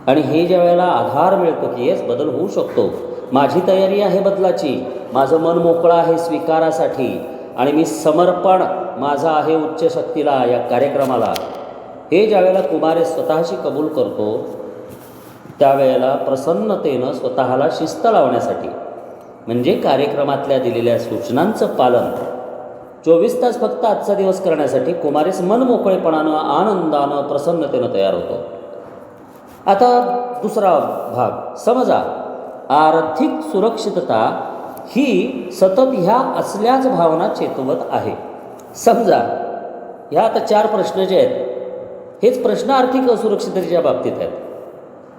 आणि हे ज्या वेळेला आधार मिळतो की येस बदल होऊ शकतो, माझी तयारी आहे बदलाची, माझं मन मोकळं आहे स्वीकारासाठी आणि मी समर्पण माझं आहे उच्च शक्तीला, या कार्यक्रमाला, हे ज्या वेळेला कुमारेस स्वतःशी कबूल करतो त्यावेळेला प्रसन्नतेनं स्वतःला शिस्त लावण्यासाठी, म्हणजे कार्यक्रमातल्या दिलेल्या सूचनांचं पालन 24 तास फक्त आजचा दिवस करण्यासाठी कुमारेस मन मोकळेपणानं, आनंदानं, प्रसन्नतेनं तयार होतो. आता दुसरा भाग समजा. आर्थिक सुरक्षितता ही सतत ह्या असल्याच भावना चेतवत आहे. समजा ह्या आता 4 प्रश्न जे आहेत हेच प्रश्न आर्थिक असुरक्षिततेच्या बाबतीत आहेत.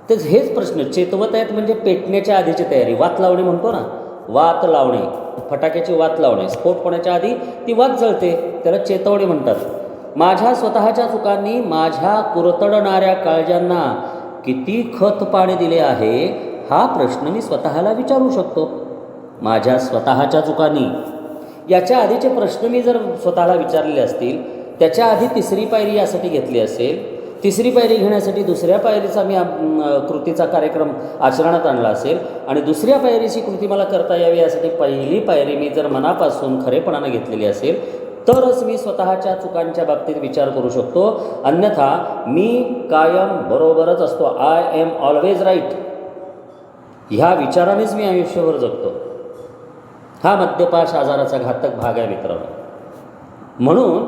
तेच हेच प्रश्न चेतवत आहेत. म्हणजे पेटण्याच्या आधीची तयारी, वात लावणे म्हणतो ना, वात लावणे, फटाक्याची वात लावणे, स्फोट होण्याच्या आधी ती वात जळते, त्याला चेतवणे म्हणतात. माझ्या स्वतःच्या चुकांनी माझ्या कुरतडणाऱ्या काळजांना किती खत पाणी दिले आहे हा प्रश्न मी स्वतःला विचारू शकतो. माझ्या स्वतःच्या चुकांनी, याच्या आधीचे प्रश्न मी जर स्वतःला विचारलेले असतील, त्याच्या आधी 3री पायरी यासाठी घेतली असेल, 3री पायरी घेण्यासाठी 2ऱ्या पायरीचा मी कृतीचा कार्यक्रम आचरणात आणला असेल आणि 2ऱ्या पायरीची कृती मला करता यावी यासाठी 1ली पायरी मी जर मनापासून खरेपणानं घेतलेली असेल तरच मी स्वतःच्या चुकांच्या बाबतीत विचार करू शकतो. अन्यथा मी कायम बरोबरच असतो. आय एम ऑलवेज राईट ह्या विचारानेच मी आयुष्यभर जगतो. हा मद्यपाश आजाराचा घातक भाग आहे मित्रांनो. म्हणून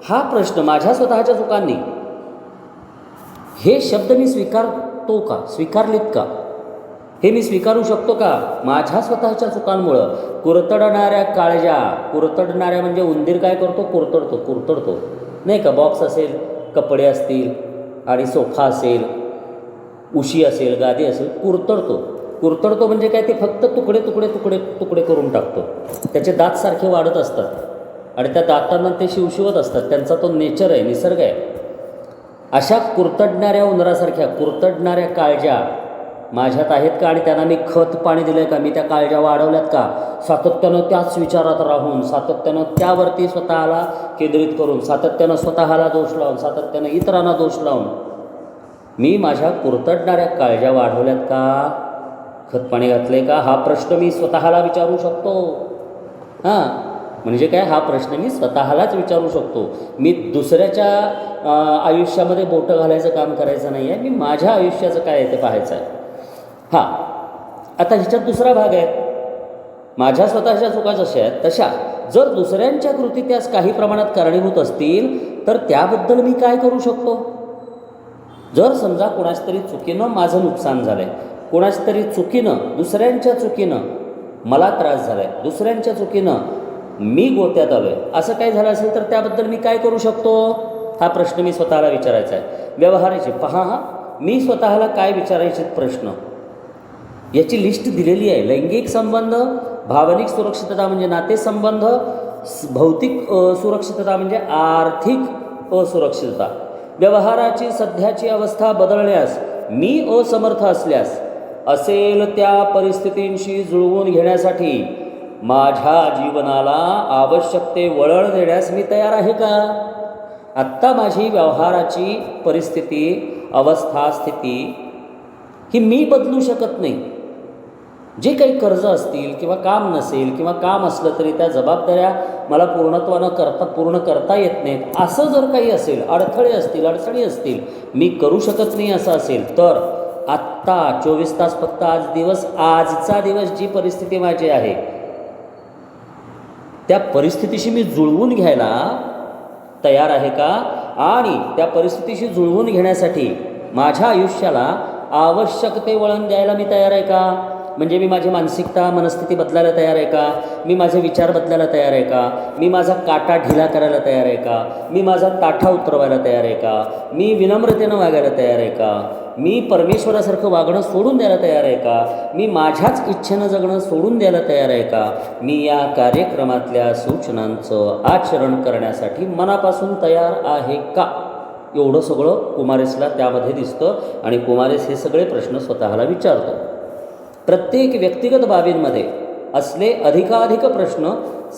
हा प्रश्न माझ्या स्वतःच्या चुकांनी, हे शब्द मी स्वीकारतो का, स्वीकारलीत का, हे मी स्वीकारू शकतो का? माझ्या स्वतःच्या चुकांमुळं कुरतडणाऱ्या काळजा, कुरतडणाऱ्या म्हणजे उंदीर काय करतो, कुरतडतो नाही का. बॉक्स असेल, कपडे असतील आणि सोफा असेल, उशी असेल, गादी असेल, कुरतडतो म्हणजे काय, ते फक्त तुकडे करून टाकतो. त्याचे दात सारखे वाढत असतात आणि त्या दातांना ते शिवशिवत असतात. त्यांचा तो नेचर आहे, निसर्ग आहे. अशा कुरतडणाऱ्या उंदरासारख्या कुरतडणाऱ्या काळजा माझ्यात आहेत का? आणि त्यांना मी खत पाणी दिलं आहे का? मी त्या काळजा वाढवल्यात का? सातत्यानं त्याच विचारात राहून, सातत्यानं त्यावरती स्वतःला केंद्रित करून, सातत्यानं स्वतःला दोष लावून, सातत्यानं इतरांना दोष लावून मी माझ्या कुरतडणाऱ्या काळजा वाढवल्यात का? खतपाणी घातले का? हा प्रश्न मी स्वतःला विचारू शकतो. हां, म्हणजे काय, हा प्रश्न मी स्वतःलाच विचारू शकतो. मी दुसऱ्याच्या आयुष्यामध्ये बोटं घालायचं काम करायचं नाही आहे. मी माझ्या आयुष्याचं काय आहे ते पाहायचं आहे. हां, आता ह्याच्यात दुसरा भाग आहे. माझ्या स्वतःच्या चुका जशा आहेत तशा जर दुसऱ्यांच्या कृती त्यास काही प्रमाणात कारणीभूत असतील तर त्याबद्दल मी काय करू शकतो? जर समजा कोणाच तरी चुकीनं माझं नुकसान झालं आहे, कोणाच तरी चुकीनं, दुसऱ्यांच्या चुकीनं मला त्रास झाला आहे, दुसऱ्यांच्या चुकीनं मी गोत्यात आलो आहे, असं काय झालं असेल तर त्याबद्दल मी काय करू शकतो? हा प्रश्न मी स्वतःला विचारायचा आहे. व्यवहाराचे पहा, मी स्वतःला काय विचारायचे प्रश्न, याची लिस्ट दिलेली आहे. लैंगिक संबंध, भावनिक सुरक्षितता म्हणजे नातेसंबंध, भौतिक सुरक्षितता म्हणजे आर्थिक असुरक्षितता. व्यवहाराची सध्याची अवस्था बदलण्यास मी असमर्थ असल्यास असेल त्या परिस्थितींशी जुळवून घेण्यासाठी माझ्या जीवनाला आवश्यक ते वळण देण्यास मी तयार आहे का? आत्ता माझी व्यवहाराची परिस्थिती, अवस्था, स्थिती ही मी बदलू शकत नाही. जे काही कर्ज असतील किंवा काम नसेल किंवा काम असलं तरी त्या जबाबदाऱ्या मला पूर्ण करता येत नाहीत, असं जर काही असेल, अडथळे असतील, अडचणी असतील, मी करू शकत नाही असं असेल तर आत्ता 24 तास फक्त आजचा दिवस जी परिस्थिती माझी आहे त्या परिस्थितीशी मी जुळवून घ्यायला तयार आहे का? आणि त्या परिस्थितीशी जुळवून घेण्यासाठी माझ्या आयुष्याला आवश्यक ते वळण द्यायला मी तयार आहे का? म्हणजे मी माझी मानसिकता, मनस्थिती बदलायला तयार आहे का? मी माझे विचार बदलायला तयार आहे का? मी माझा काटा ढिला करायला तयार आहे का? मी माझा ताठा उतरवायला तयार आहे का? मी विनम्रतेनं वागायला तयार आहे का? मी परमेश्वरासारखं वागणं सोडून द्यायला तयार आहे का? मी माझ्याच इच्छेनं जगणं सोडून द्यायला तयार आहे का? मी या कार्यक्रमातल्या सूचनांचं आचरण करण्यासाठी मनापासून तयार आहे का? एवढं सगळं कुमारेसला त्यामध्ये दिसतं आणि कुमारेस हे सगळे प्रश्न स्वतःला विचारतो. प्रत्येक व्यक्तिगत बाबींमध्ये असले अधिकाधिक प्रश्न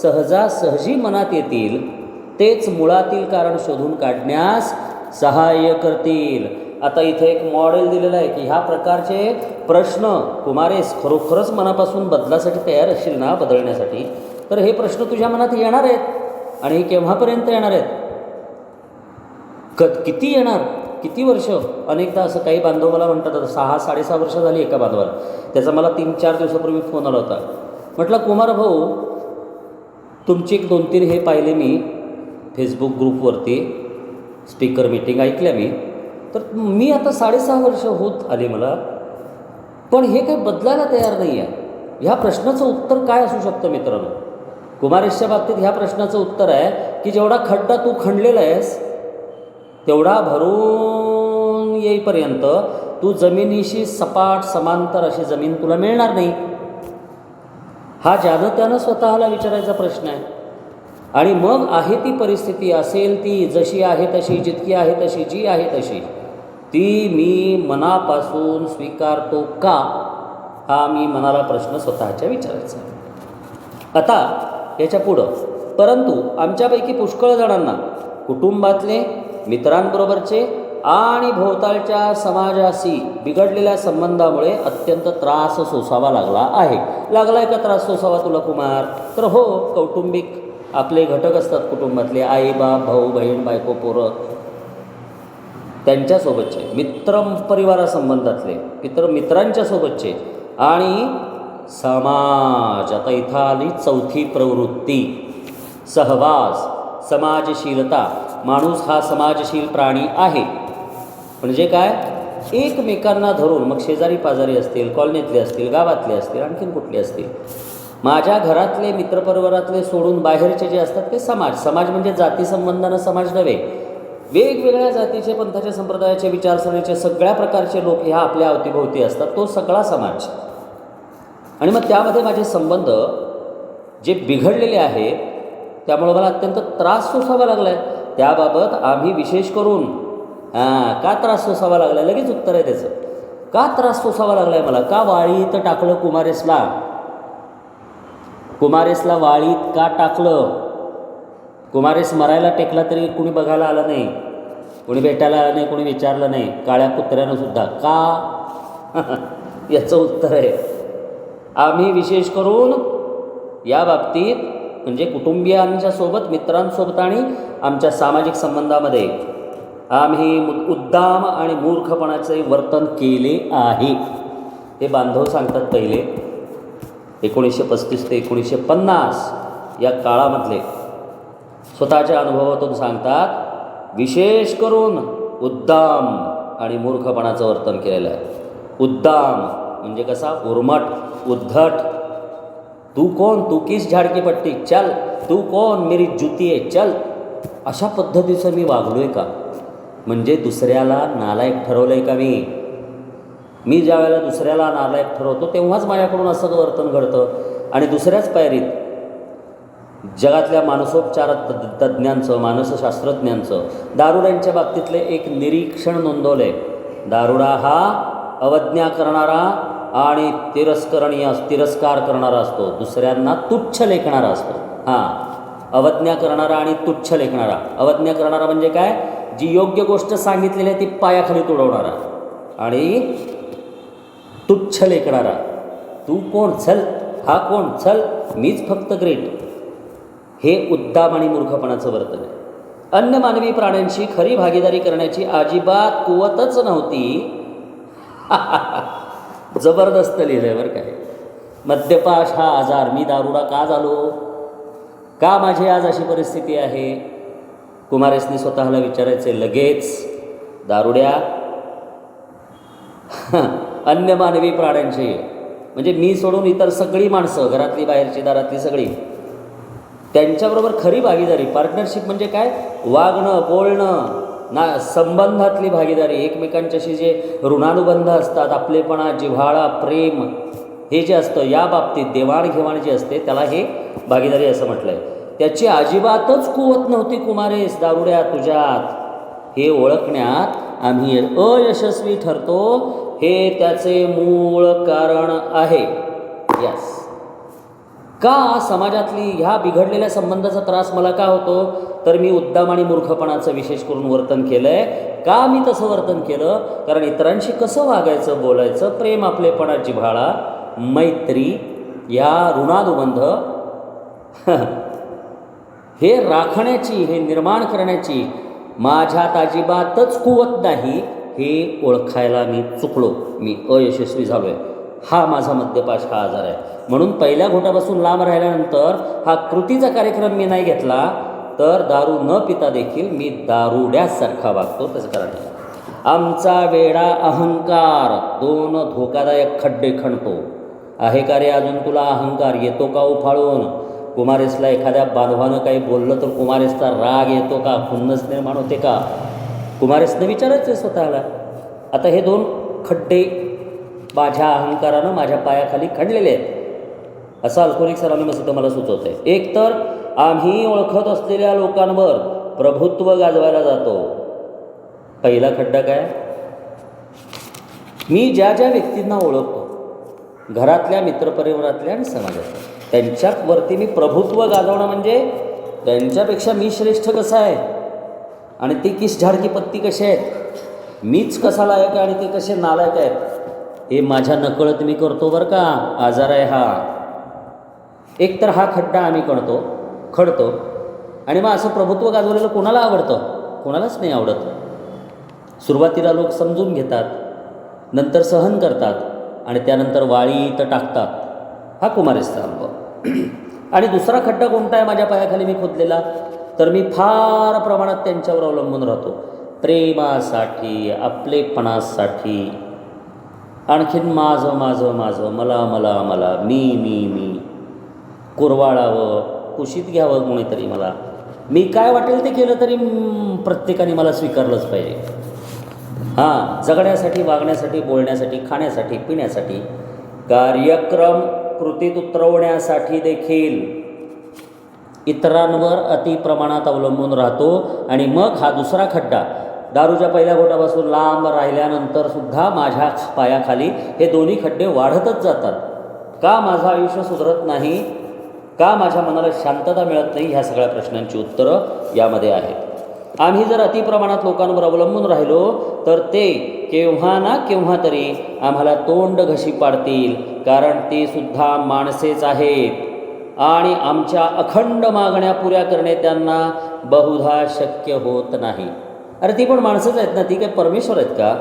सहजासहजी मनात येतील, तेच मुळातील कारण शोधून काढण्यास सहाय्य करतील. आता इथे एक मॉडेल दिलेलं आहे की ह्या प्रकारचे प्रश्न कुमारेस खरोखरच मनापासून बदलासाठी तयार असशील ना, बदलण्यासाठी, तर हे प्रश्न तुझ्या मनात येणार आहेत. आणि हे केव्हापर्यंत येणार आहेत? किती येणार? किती वर्ष? अनेकदा असं काही बांधव मला म्हणतात, आता 6-6.5 वर्ष झाली एका बांधवाला. त्याचा मला 3-4 दिवसापूर्वी फोन आला होता. म्हटलं, कुमार भाऊ, तुमची एक 2-3 हे पाहिले मी फेसबुक ग्रुपवरती, स्पीकर मीटिंग ऐकल्या मी, तर मी आता 6.5 वर्ष होत आले मला, पण हे काही बदलायला तयार नाही आहे. ह्या प्रश्नाचं उत्तर काय असू शकतं मित्रांनो? कुमारेशच्या बाबतीत ह्या प्रश्नाचं उत्तर आहे की जेवढा खड्डा तू खणलेला आहेस तेवढा भरून येईपर्यंत तू जमिनीशी सपाट समांतर अशी जमीन तुला मिळणार नाही. हा ज्यानं त्यानं स्वतःला विचारायचा प्रश्न आहे. आणि मग आहे ती परिस्थिती, असेल ती, जशी आहे तशी, जितकी आहे तशी, जी आहे तशी, ती मी मनापासून स्वीकारतो का? हा मी मनाला प्रश्न स्वतःच्या विचारायचा आहे. आता याच्या पुढं, परंतु आमच्यापैकी पुष्कळ जणांना कुटुंबातले, मित्रांबरोबरचे आणि भोवतालच्या समाजाशी बिघडलेल्या संबंधामुळे अत्यंत त्रास सोसावा लागला आहे. लागलाय का त्रास सोसावा तुला कुमार? तर हो, कौटुंबिक आपले घटक असतात कुटुंबातले, आई बाप, भाऊ बहीण, बायको पोरं, त्यांच्यासोबतचे, मित्र परिवारासंबंधातले, मित्रांच्या सोबतचे आणि समाज. आता इथं आली चौथी प्रवृत्ती, सहवास, समाजशीलता. माणूस हा समाजशील प्राणी आहे. म्हणजे काय? एकमेकांना धरून, मग शेजारी पाजारी असतील, कॉलनीतले असतील, गावातले असतील, आणखीन कुठले असतील, माझ्या घरातले मित्रपरिवारातले सोडून बाहेरचे जे असतात ते समाज. समाज म्हणजे जाती संबंधानं समाज नव्हे. वेगवेगळ्या जातीचे, पंथाचे, संप्रदायाचे, विचारसरणीचे सगळ्या प्रकारचे लोक ह्या आपल्या अवतीभोवती असतात, तो सगळा समाज. आणि मग त्यामध्ये माझे संबंध जे बिघडलेले आहेत त्यामुळं मला अत्यंत त्रास सोसावा लागला आहे. त्याबाबत आम्ही विशेष करून का त्रास सोसावा लागला आहे, लगेच उत्तर आहे त्याचं. का त्रास सोसावा लागला आहे मला? का वाळीत टाकलं कुमारेसला? कुमारेसला वाळीत का टाकलं? कुमारेस मरायला टेकला तरी कुणी बघायला आलं नाही, कुणी भेटायला आलं नाही, कुणी विचारलं नाही, काळ्या कुत्र्यानं सुद्धा. का? याचं उत्तर आहे, आम्ही विशेष करून या बाबतीत म्हणजे कुटुंबियांच्या सोबत, मित्रांसोबत आणि आमच्या सामाजिक संबंधामध्ये आम्ही उद्दाम आणि मूर्खपणाचे वर्तन केले आहे. हे बांधव सांगतात पहिले 1935 ते 1950 या काळामधले स्वतःच्या अनुभवातून सांगतात, विशेष करून उद्दाम आणि मूर्खपणाचं वर्तन केलेलं आहे. उद्दाम म्हणजे कसा? उर्मट, उद्धट. तू कोण? तू किस झाडकी पट्टी? चल. तू कोण? मेरी जुती आहे, चल. अशा पद्धतीचं मी वागलो आहे का? म्हणजे दुसऱ्याला नालायक ठरवलं आहे का मी ज्या वेळेला दुसऱ्याला नालायक ठरवतो तेव्हाच माझ्याकडून असं वर्तन घडतं. आणि दुसऱ्याच पायरीत जगातल्या मानसोपचार तज्ज्ञांचं, मानसशास्त्रज्ञांचं दारुड्यांच्या बाबतीतले एक निरीक्षण नोंदवलं आहे. दारुडा हा अवज्ञा करणारा आणि तिरस्कार करणारा असतो, दुसऱ्यांना तुच्छ लेखणारा असतो. अवज्ञा करणारा आणि तुच्छ लेखणारा. अवज्ञा करणारा म्हणजे काय? जी योग्य गोष्ट सांगितलेली आहे ती पायाखाली तुडवणारा. आणि तुच्छ लेखणारा, तू कोण? चल. हा कोण? चल. मीच फक्त ग्रेट. हे उद्दाम आणि मूर्खपणाचं वर्तन आहे. अन्य मानवी प्राण्यांशी खरी भागीदारी करण्याची अजिबात कुवतच नव्हती. जबरदस्त लिहिलं आहे बरं काय. मद्यपाश हा आजार. मी दारुडा का झालो? का माझी आज अशी परिस्थिती आहे? कुमारेसने स्वतःला विचारायचे लगेच. दारुड्या अन्य मानवी प्राण्यांशी म्हणजे मी सोडून इतर सगळी माणसं, घरातली, बाहेरची, दारातली सगळी, त्यांच्याबरोबर खरी भागीदारी. पार्टनरशिप म्हणजे काय? वागणं, बोलणं, संबंधातली भागीदारी, एकमेकांच्याशी जे ऋणानुबंध असतात, आपलेपणा, जिव्हाळा, प्रेम, हे जे असतं या बाबतीत देवाणघेवाण जी असते त्याला हे भागीदारी असं म्हटलं आहे. त्याची अजिबातच कुवत नव्हती कुमारेस, दारुड्या तुझ्यात. हे ओळखण्यात आम्ही अयशस्वी ठरतो, हे त्याचे मूळ कारण आहे. यस. का समाजातली ह्या बिघडलेल्या संबंधाचा त्रास मला का होतो? तर मी उद्दाम आणि मूर्खपणाचं विशेष करून वर्तन केलं आहे. का मी तसं वर्तन केलं? कारण इतरांशी कसं वागायचं, बोलायचं, प्रेम, आपलेपणा, जिव्हाळा, मैत्री, या ऋणानुबंध हे राखण्याची, हे निर्माण करण्याची माझ्यात अजिबातच कुवत नाही. हे ओळखायला मी चुकलो, मी अयशस्वी झालो आहे. हा माझा मद्यपाश हा आजार आहे. म्हणून पहिल्या घोटापासून लांब राहिल्यानंतर हा कृतीचा कार्यक्रम मी नाही घेतला तर दारू न पिता देखील मी दारुड्यासारखा वागतो. त्याचं कारण आमचा वेडा अहंकार 2 धोकादायक खड्डे खणतो. आहे का रे अजून तुला अहंकार? येतो का उफाळून? कुमारेसला एखाद्या बांधवानं काही बोललं तर कुमारेसचा राग येतो का? खुन्नस निर्माण होते का? कुमारेसनं विचारायचं स्वतःला. आता हे 2 खड्डे माझ्या अहंकारानं माझ्या पायाखाली खणलेले आहेत असं अल्कोहोलिक्स अनॉनिमस इथं मला सुचवतं आहे. एक तर आम्ही ओळखत असलेल्या लोकांवर प्रभुत्व गाजवायला जातो. पहिला खड्डा काय? मी ज्या ज्या व्यक्तींना ओळखतो, घरातल्या, मित्रपरिवारातल्या आणि समाजातल्या, त्यांच्यावरती मी प्रभुत्व गाजवणं म्हणजे त्यांच्यापेक्षा मी श्रेष्ठ कसा आहे आणि ते किस झाडकी पत्ती कसे आहेत, मीच कसा लायक आहे आणि ते कसे नालायक आहेत, हे माझ्या नकळत मी करतो बरं का. आजार आहे हा. एक तर हा खड्डा आम्ही खडतो आणि मग असं प्रभुत्व गाजवलेलं कोणाला आवडतं? कोणालाच नाही आवडत. सुरुवातीला लोक समजून घेतात, नंतर सहन करतात, आणि त्यानंतर वाळीत टाकतात. हा कुमारेसचा अनुभव. आणि दुसरा खड्डा कोणता आहे माझ्या पायाखाली मी खोदलेला, तर मी फार प्रमाणात त्यांच्यावर अवलंबून राहतो. प्रेमासाठी, आपलेपणासाठी, आणखीन माझं माझं माझं, मला मला मला, मी मी मी, कुरवाळावं, कुशीत घ्यावं कोणीतरी मला, मी काय वाटेल ते केलं तरी प्रत्येकाने मला स्वीकारलंच पाहिजे. हां, जगण्यासाठी, वागण्यासाठी, बोलण्यासाठी, खाण्यासाठी, पिण्यासाठी, कार्यक्रम कृतीत उतरवण्यासाठी देखील इतरांवर अतिप्रमाणात अवलंबून राहतो. आणि मग हा दुसरा खड्डा, दारूच्या पहिल्या घोटापासून लांब राहिल्यानंतरसुद्धा माझ्या पायाखाली हे दोन्ही खड्डे वाढतच जातात. का माझं आयुष्य सुधरत नाही, का माझ्या मनाला शांतता मिळत नाही, ह्या सगळ्या प्रश्नांची उत्तरं यामध्ये आहेत. आम्ही जर अतिप्रमाणात लोकांवर अवलंबून राहिलो तर ते केव्हा ना केव्हा तरी आम्हाला तोंड घशी पाडतील, कारण ते सुद्धा माणसेच आहेत. आणि आमच्या अखंड मागण्या पुऱ्या करणे त्यांना बहुधा शक्य होत नाही. अरे ती पण माणसंच आहेत ना, ती काही परमेश्वर आहेत का?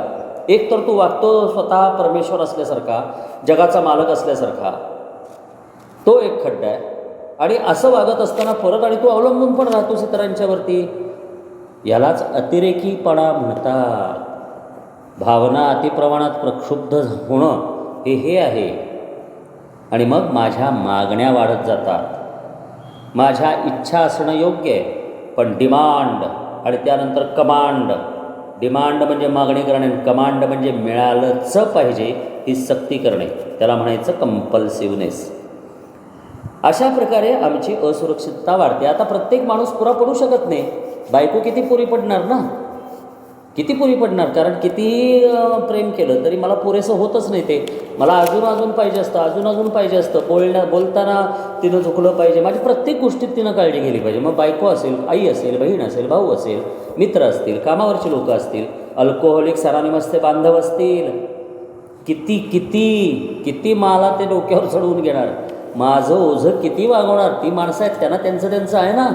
एक तर तू वागतो स्वतः परमेश्वर असल्यासारखा, जगाचा मालक असल्यासारखा, तो एक खड्डा आहे. आणि असं वागत असताना परत आणि तू अवलंबून पण राहतोस इतरांच्यावरती. यालाच अतिरेकीपणा म्हणतात. भावना अतिप्रमाणात प्रक्षुब्ध होणं हे आहे. आणि मग माझ्या मागण्या वाढत जातात. माझ्या इच्छा असणं योग्य आहे, पण डिमांड आणि त्यानंतर कमांड. डिमांड म्हणजे मागणी करणे, कमांड म्हणजे मिळालंच पाहिजे, ही सक्ती करणे, त्याला म्हणायचं कंपल्सिव्हनेस. अशा प्रकारे आमची असुरक्षितता वाढते. आता प्रत्येक माणूस पुरा पडू शकत नाही. बायको किती पुरी पडणार ना, किती पुरी पडणार, कारण किती प्रेम केलं तरी मला पुरेसं होतच नाही. ते मला अजून अजून पाहिजे असतं, अजून अजून पाहिजे असतं. बोलताना तिनं झुकलं पाहिजे, माझी प्रत्येक गोष्टीत तिनं काळजी घेतली पाहिजे. मग बायको असेल, आई असेल, बहीण असेल, भाऊ असेल, मित्र असतील, कामावरची लोकं असतील, अल्कोहोलिक अनोनिमसचे बांधव असतील, किती किती किती मला ते डोक्यावर चढवून घेणार, माझं ओझं किती वागवणार. ती माणसं आहेत, त्यांना त्यांचं त्यांचं आहे ना.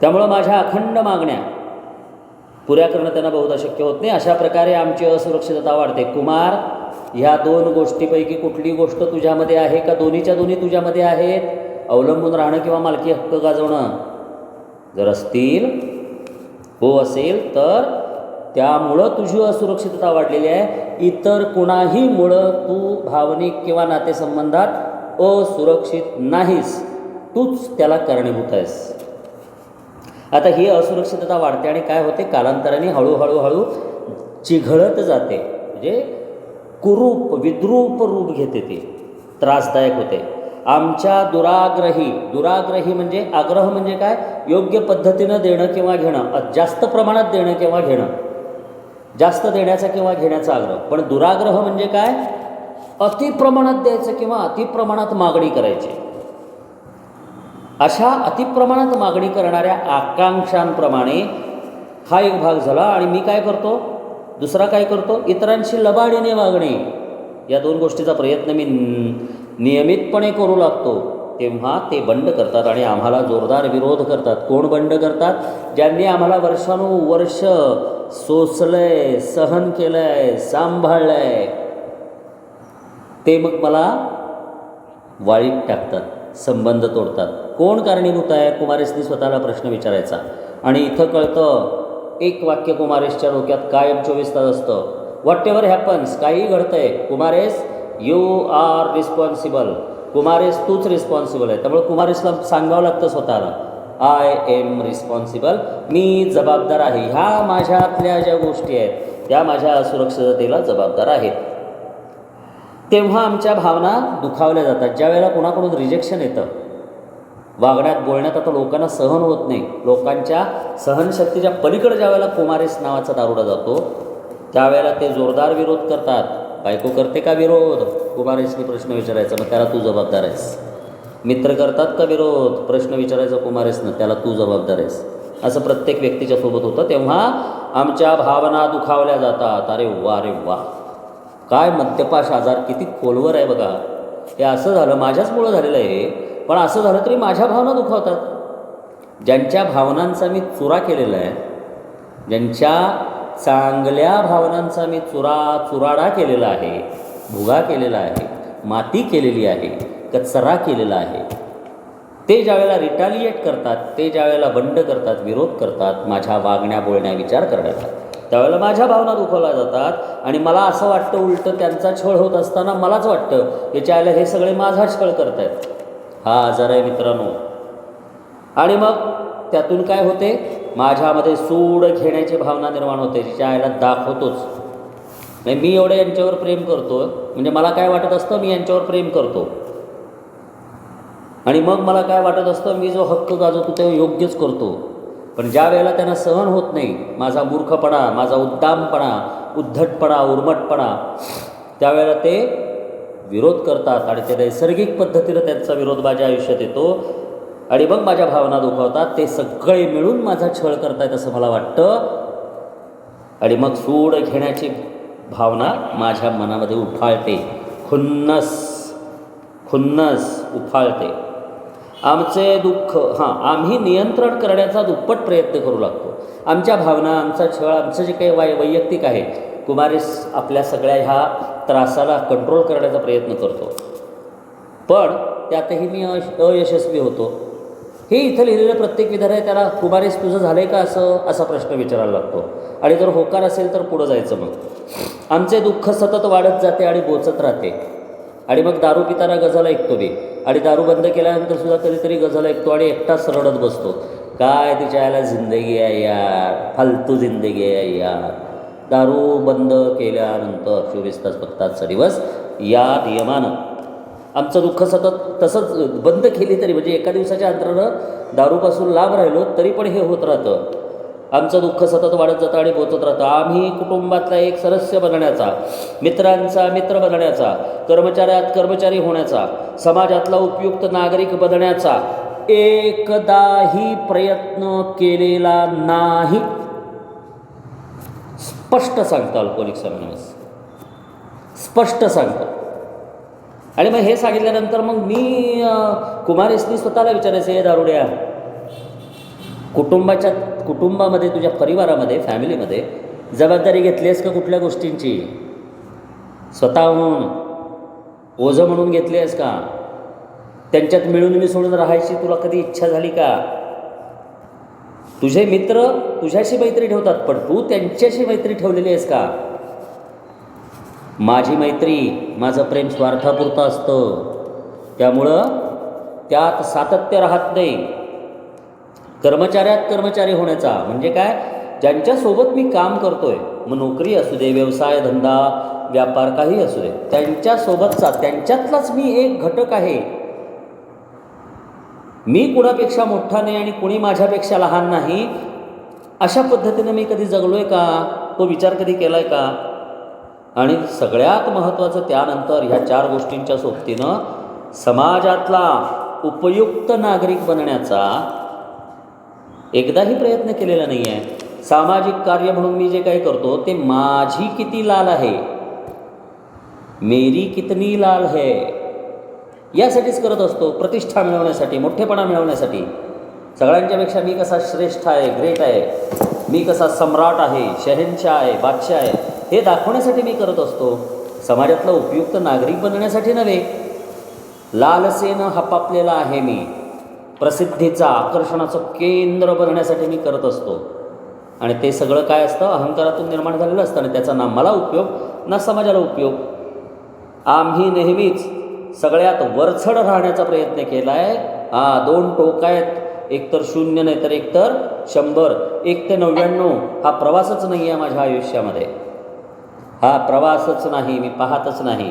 त्यामुळं माझ्या अखंड मागण्या पुऱ्या करणं त्यांना बहुधा शक्य होत नाही. अशा प्रकारे आमची असुरक्षितता वाढते. कुमार, ह्या दोन गोष्टीपैकी कुठली गोष्ट तुझ्यामध्ये आहे का? दोन्हीच्या दोन्ही तुझ्यामध्ये आहेत. अवलंबून राहणं किंवा मालकी हक्क गाजवणं जर असतील, हो असेल, तर त्यामुळं तुझी असुरक्षितता वाढलेली आहे. इतर कुणाहीमुळं तू भावनिक किंवा नातेसंबंधात असुरक्षित नाहीस, तूच त्याला कारणीभूत आहेस. आता ही असुरक्षितता वाढते आणि काय होते, कालांतराने हळूहळू चिघळत जाते, म्हणजे कुरूप विद्रूप रूप घेते, ती त्रासदायक होते. आमच्या दुराग्रही म्हणजे आग्रह म्हणजे काय, योग्य पद्धतीनं देणं किंवा घेणं, जास्त प्रमाणात देणं किंवा घेणं, जास्त देण्याचा किंवा घेण्याचा आग्रह. पण दुराग्रह म्हणजे काय, अतिप्रमाणात द्यायचं किंवा अतिप्रमाणात मागणी करायची. अशा अतिप्रमाणात मागणी करणाऱ्या आकांक्षांप्रमाणे हा एक भाग झाला. आणि मी काय करतो, दुसरा काय करतो, इतरांशी लबाडीने वागणे. या दोन गोष्टीचा प्रयत्न मी नियमितपणे करू लागतो. तेव्हा ते बंड करतात आणि आम्हाला जोरदार विरोध करतात. कोण बंड करतात? ज्यांनी आम्हाला वर्षानुवर्ष सोसलंय, सहन केलंय, सांभाळलंय, ते मग मला वाळीत टाकतात, संबंध तोडतात. कोण कारणीभूत आहे? कुमारेसनी स्वतःला प्रश्न विचारायचा. आणि इथं कळतं, एक वाक्य कुमारेसच्या डोक्यात कायम 24 तास असतं. व्हॉट एव्हर हॅपन्स, काहीही घडतंय, कुमारेस यू आर रिस्पॉन्सिबल. कुमारेस तूच रिस्पॉन्सिबल आहे. त्यामुळे कुमारेसला सांगावं लागतं स्वतःला, आय एम रिस्पॉन्सिबल, मी जबाबदार आहे. ह्या माझ्यातल्या ज्या गोष्टी आहेत त्या माझ्या असुरक्षिततेला जबाबदार आहेत. तेव्हा आमच्या भावना दुखावल्या जातात. ज्या वेळेला कोणाकडून रिजेक्शन येतं, वागण्यात बोलण्यात आता लोकांना सहन होत नाही, लोकांच्या सहनशक्तीच्या पलीकडे ज्या वेळेला कुमारेस नावाचा दारुडा जातो, त्यावेळेला ते जोरदार विरोध करतात. बायको करते का विरोध? कुमारेसनी प्रश्न विचारायचा, मग त्याला तू जबाबदार आहेस. मित्र करतात का विरोध? प्रश्न विचारायचा कुमारेसनं, त्याला तू जबाबदार आहेस. असं प्रत्येक व्यक्तीच्या सोबत होतं. तेव्हा आमच्या भावना दुखावल्या जातात. अरे वा, काय मद्यपाश आजार किती खोलवर आहे बघा. हे असं झालं, माझ्याचमुळं झालेलं आहे, पण असं झालं तरी माझ्या भावना दुखावतात. ज्यांच्या भावनांचा मी चुरा केलेला आहे, ज्यांच्या चांगल्या भावनांचा मी चुराडा केलेला आहे, भुगा केलेला आहे, माती केलेली आहे, कचरा केलेला आहे. ते ज्यावेळेला रिटालिएट करतात, ते ज्यावेळेला बंड करतात, विरोध करतात, माझ्या वागण्या बोलण्या विचार करण्याचा, त्यावेळेला माझ्या भावना दुखावल्या जातात आणि मला असं वाटतं उलटं त्यांचा छळ होत असताना मलाच वाटतं याच्या आयला हे सगळे माझा छळ करत आहेत. हा आजार आहे मित्रांनो. आणि मग त्यातून काय होते, माझ्यामध्ये सूड घेण्याची भावना निर्माण होते, जिच्या आईला दाखवतोच नाही मी एवढं यांच्यावर प्रेम करतो, म्हणजे मला काय वाटत असतं मी यांच्यावर प्रेम करतो, आणि मग मला काय वाटत असतं मी जो हक्क गाजवतो ते योग्यच करतो. पण ज्या वेळेला त्यांना सहन होत नाही माझा मूर्खपणा, माझा उद्दामपणा, उद्धटपणा, उर्मटपणा, त्यावेळेला ते विरोध करतात आणि ते नैसर्गिक पद्धतीनं त्यांचा विरोध माझ्या आयुष्यात येतो आणि मग माझ्या भावना दुखावतात. ते सगळे मिळून माझा छळ करतायत असं मला वाटतं आणि मग सूड घेण्याची भावना माझ्या मनामध्ये उफाळते, खुन्नस उफाळते. आमचे दुःख आम्ही नियंत्रण करण्याचा दुप्पट प्रयत्न करू लागतो. आमच्या भावना, आमचा छळ, आमचं जे काही वैयक्तिक आहे, कुमारीस आपल्या सगळ्या ह्या त्रासाला कंट्रोल करण्याचा प्रयत्न करतो, पण त्यातही मी अयशस्वी होतो. हे इथं लिहिलेलं प्रत्येक विधान त्याला कुमारीस तुझं झालं आहे का असा प्रश्न विचारायला लागतो आणि जर होकार असेल तर पुढं जायचं. मग आमचे दुःख सतत वाढत जाते आणि बोचत राहते आणि मग दारू पिताना गझल ऐकतो मी आणि दारू बंद केल्यानंतर सुद्धा कधीतरी गझल ऐकतो आणि एकटाच रडत बसतो. काय तिच्या याला जिंदगी आहे यार, फालतू जिंदगी आहे यार. दारू बंद केल्यानंतर 24 तास फक्त आजचा दिवस या नियमानं आमचं दुःख सतत तसंच बंद केली तरी, म्हणजे एका दिवसाच्या अंतरानं दारूपासून लांब राहिलो तरी पण हे होत राहतं. आमचं दुःख सतत वाढत जातं आणि पोचत राहतं. आम्ही कुटुंबातला एक सदस्य बनण्याचा, मित्रांचा मित्र बनण्याचा, कर्मचाऱ्यात कर्मचारी होण्याचा, समाजातला उपयुक्त नागरिक बनण्याचा एकदाही प्रयत्न केलेला नाही. स्पष्ट सांगतो अल्कोहोलिक्स अनोनिमस, स्पष्ट सांगतो. आणि मग हे सांगितल्यानंतर मग मी कुमारीसनी स्वतःला विचारायचं, हे दारुड्या, कुटुंबामध्ये तुझ्या परिवारामध्ये, फॅमिलीमध्ये जबाबदारी घेतली आहेस का कुठल्या गोष्टींची? स्वतःहून ओझं म्हणून घेतली आहेस का? त्यांच्यात मिळून मिसळून राहायची तुला कधी इच्छा झाली का? तुझे मित्र तुझ्याशी मैत्री ठेवतात, पण तू त्यांच्याशी मैत्री ठेवलेली आहेस का? माझी मैत्री, माझं प्रेम स्वार्थापुरतं असतं, त्यामुळं त्यात सातत्य राहत नाही. कर्मचाऱ्यात कर्मचारी होण्याचा म्हणजे काय, ज्यांच्यासोबत मी काम करतोय, मग नोकरी असू दे, व्यवसाय, धंदा, व्यापार, काही असू दे, त्यांच्यासोबतचा, त्यांच्यातलाच मी एक घटक आहे. मी कुणापेक्षा मोठा नाही आणि कुणी माझ्यापेक्षा लहान नाही, अशा पद्धतीनं मी कधी जगलोय का? तो विचार कधी केला आहे का? आणि सगळ्यात महत्त्वाचं त्यानंतर ह्या 4 गोष्टींच्या सोबतीनं समाजातला उपयुक्त नागरिक बनण्याचा एकदाही प्रयत्न केलेला नाही आहे. सामाजिक कार्य म्हणून मी जे काही करतो ते माझी किती लाल आहे, मेरी कितनी लाल है, यासाठीच करत असतो. प्रतिष्ठा मिळवण्यासाठी, मोठेपणा मिळवण्यासाठी, सगळ्यांच्यापेक्षा मी कसा श्रेष्ठ आहे, ग्रेट आहे, मी कसा सम्राट आहे, शहेनशाह आहे, बादशाह आहे, हे दाखवण्यासाठी मी करत असतो. समाजातला उपयुक्त नागरिक बनण्यासाठी नव्हे. लालसेनं हपापलेला आहे मी, प्रसिद्धीचा, आकर्षणाचं केंद्र बनण्यासाठी मी करत असतो. आणि ते सगळं काय असतं, अहंकारातून निर्माण झालेलं असतं आणि त्याचा ना मला उपयोग ना समाजाला उपयोग. आम्ही नेहमीच सगळ्यात वरचढ राहण्याचा प्रयत्न केला आहे. 2 टोक आहेत, एकतर 0 नाही तर एकतर 100. 1 ते 99 हा प्रवासच नाही आहे माझ्या आयुष्यामध्ये, हा प्रवासच नाही, मी पाहतच नाही.